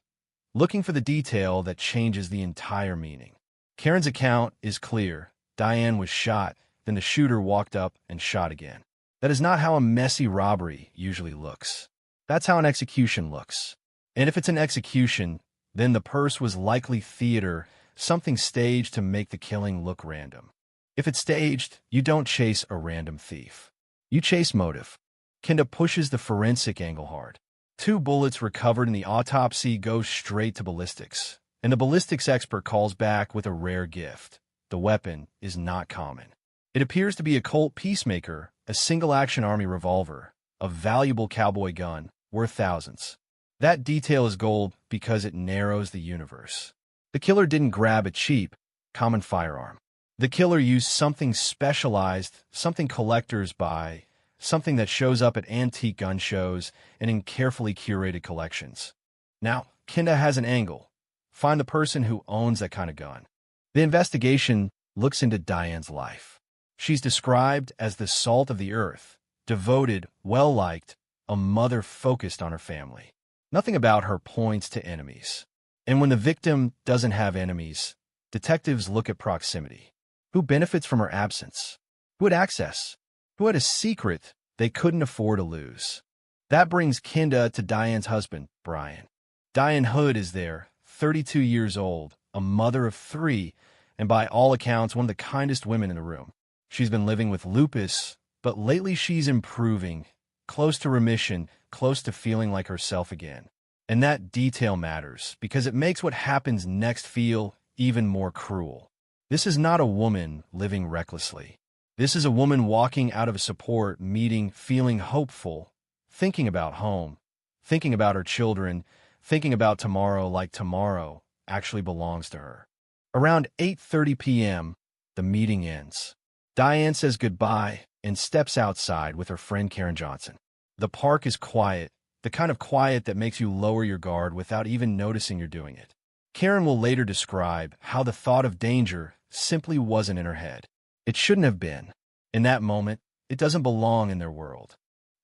looking for the detail that changes the entire meaning. Karen's account is clear. Diane was shot, then the shooter walked up and shot again. That is not how a messy robbery usually looks. That's how an execution looks. And if it's an execution, then the purse was likely theater, something staged to make the killing look random. If it's staged, you don't chase a random thief. You chase motive. Kenda pushes the forensic angle hard. 2 bullets recovered in the autopsy go straight to ballistics, and the ballistics expert calls back with a rare gift. The weapon is not common. It appears to be a Colt Peacemaker, a single-action Army revolver, a valuable cowboy gun worth thousands. That detail is gold because it narrows the universe. The killer didn't grab a cheap, common firearm. The killer used something specialized, something collectors buy, something that shows up at antique gun shows and in carefully curated collections. Now, Kenda has an angle. Find the person who owns that kind of gun. The investigation looks into Diane's life. She's described as the salt of the earth, devoted, well-liked, a mother focused on her family. Nothing about her points to enemies. And when the victim doesn't have enemies, detectives look at proximity. Who benefits from her absence? Who had access? Who had a secret they couldn't afford to lose? That brings Kenda to Diane's husband, Brian. Diane Hood is there, 32 years old, a mother of 3, and by all accounts, one of the kindest women in the room. She's been living with lupus, but lately she's improving, close to remission, close to feeling like herself again. And that detail matters, because it makes what happens next feel even more cruel. This is not a woman living recklessly. This is a woman walking out of a support meeting, feeling hopeful, thinking about home, thinking about her children, thinking about tomorrow like tomorrow actually belongs to her. Around 8:30 p.m., the meeting ends. Diane says goodbye and steps outside with her friend Karen Johnson. The park is quiet, the kind of quiet that makes you lower your guard without even noticing you're doing it. Karen will later describe how the thought of danger simply wasn't in her head. It shouldn't have been. In that moment, it doesn't belong in their world.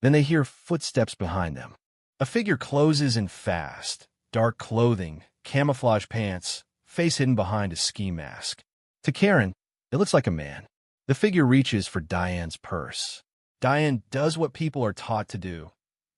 Then they hear footsteps behind them. A figure closes in fast, dark clothing, camouflage pants, face hidden behind a ski mask. To Karen, it looks like a man. The figure reaches for Diane's purse. Diane does what people are taught to do.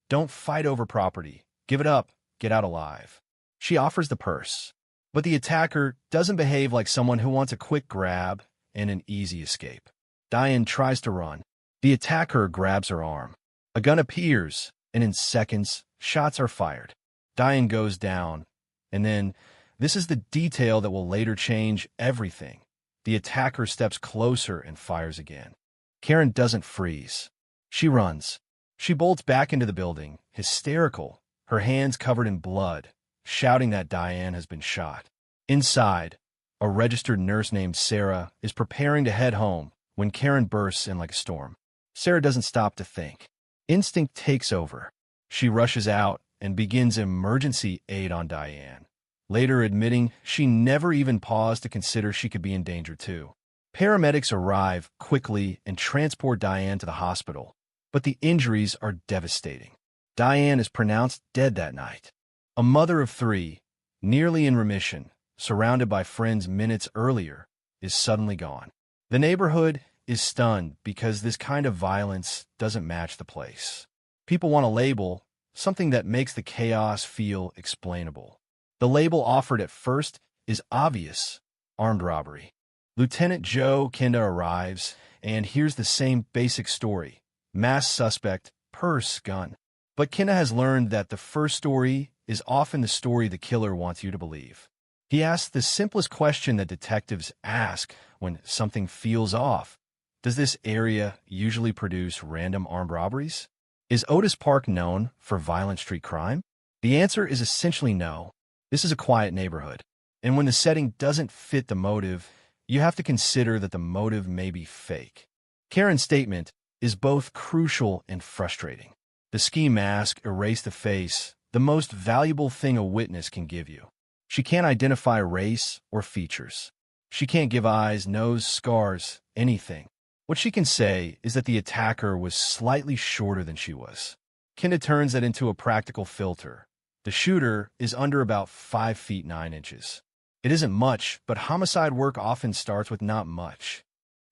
Don't fight over property. Give it up. Get out alive. She offers the purse. But the attacker doesn't behave like someone who wants a quick grab and an easy escape. Diane tries to run. The attacker grabs her arm. A gun appears, and in seconds, shots are fired. Diane goes down, and then, this is the detail that will later change everything. The attacker steps closer and fires again. Karen doesn't freeze. She runs. She bolts back into the building, hysterical, her hands covered in blood, shouting that Diane has been shot. Inside, a registered nurse named Sarah is preparing to head home when Karen bursts in like a storm. Sarah doesn't stop to think. Instinct takes over. She rushes out and begins emergency aid on Diane, later admitting she never even paused to consider she could be in danger too. Paramedics arrive quickly and transport Diane to the hospital, but the injuries are devastating. Diane is pronounced dead that night. A mother of 3, nearly in remission, surrounded by friends minutes earlier, is suddenly gone. The neighborhood is stunned because this kind of violence doesn't match the place. People want a label, something that makes the chaos feel explainable. The label offered at first is obvious: armed robbery. Lieutenant Joe Kenda arrives and hears the same basic story: mass suspect, purse, gun. But Kenda has learned that the first story is often the story the killer wants you to believe. He asks the simplest question that detectives ask when something feels off. Does this area usually produce random armed robberies? Is Otis Park known for violent street crime? The answer is essentially no. This is a quiet neighborhood. And when the setting doesn't fit the motive, you have to consider that the motive may be fake. Karen's statement is both crucial and frustrating. The ski mask erased the face, the most valuable thing a witness can give you. She can't identify race or features. She can't give eyes, nose, scars, anything. What she can say is that the attacker was slightly shorter than she was. Kenda turns that into a practical filter. The shooter is under about 5 feet 9 inches. It isn't much, but homicide work often starts with not much.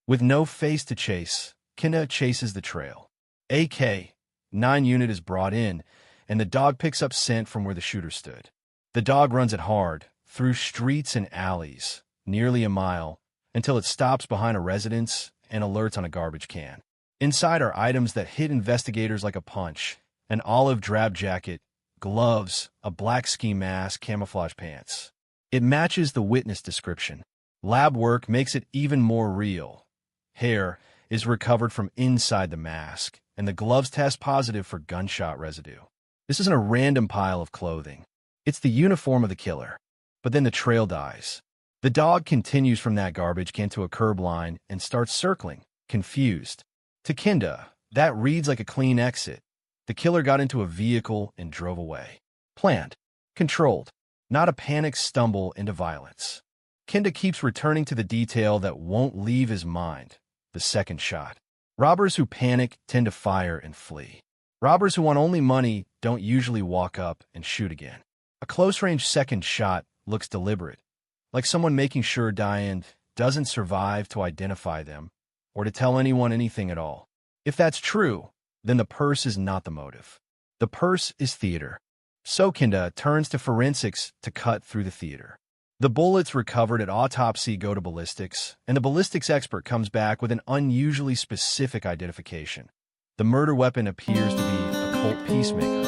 With no face to chase, Kenda chases the trail. AK 9 unit is brought in, and the dog picks up scent from where the shooter stood. The dog runs it hard, through streets and alleys, nearly a mile, until it stops behind a residence and alerts on a garbage can. Inside are items that hit investigators like a punch: an olive drab jacket, gloves, a black ski mask, camouflage pants. It matches the witness description. Lab work makes it even more real. Hair is recovered from inside the mask, and the gloves test positive for gunshot residue. This isn't a random pile of clothing. It's the uniform of the killer. But then the trail dies. The dog continues from that garbage can to a curb line and starts circling, confused. To Kenda, that reads like a clean exit. The killer got into a vehicle and drove away. Planned, controlled, not a panicked stumble into violence. Kenda keeps returning to the detail that won't leave his mind: the second shot. Robbers who panic tend to fire and flee. Robbers who want only money don't usually walk up and shoot again. A close-range second shot looks deliberate, like someone making sure Diane doesn't survive to identify them or to tell anyone anything at all. If that's true, then the purse is not the motive. The purse is theater. So Kenda turns to forensics to cut through the theater. The bullets recovered at autopsy go to ballistics, and the ballistics expert comes back with an unusually specific identification. The murder weapon appears to be a Colt Peacemaker.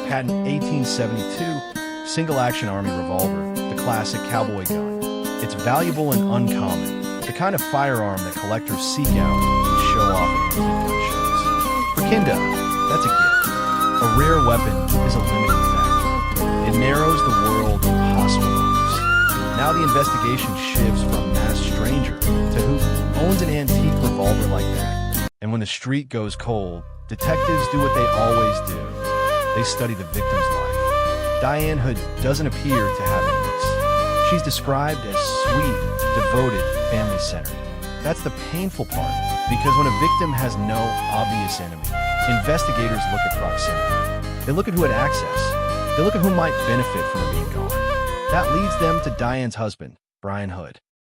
Patent 1872, single-action Army revolver, the classic cowboy gun. It's valuable and uncommon, the kind of firearm that collectors seek out and show off at antique gun shows. For Kenda, that's a gift. A rare weapon is a limiting factor. It narrows the world of possible owners. Now the investigation shifts from masked stranger to who owns an antique revolver like that. And when the street goes cold, detectives do what they always do. They study the victim's life. Diane Hood doesn't appear to have enemies. She's described as sweet, devoted, family-centered. That's the painful part, because when a victim has no obvious enemy, investigators look at proximity. They look at who had access. They look at who might benefit from her being gone. That leads them to Diane's husband, Brian Hood.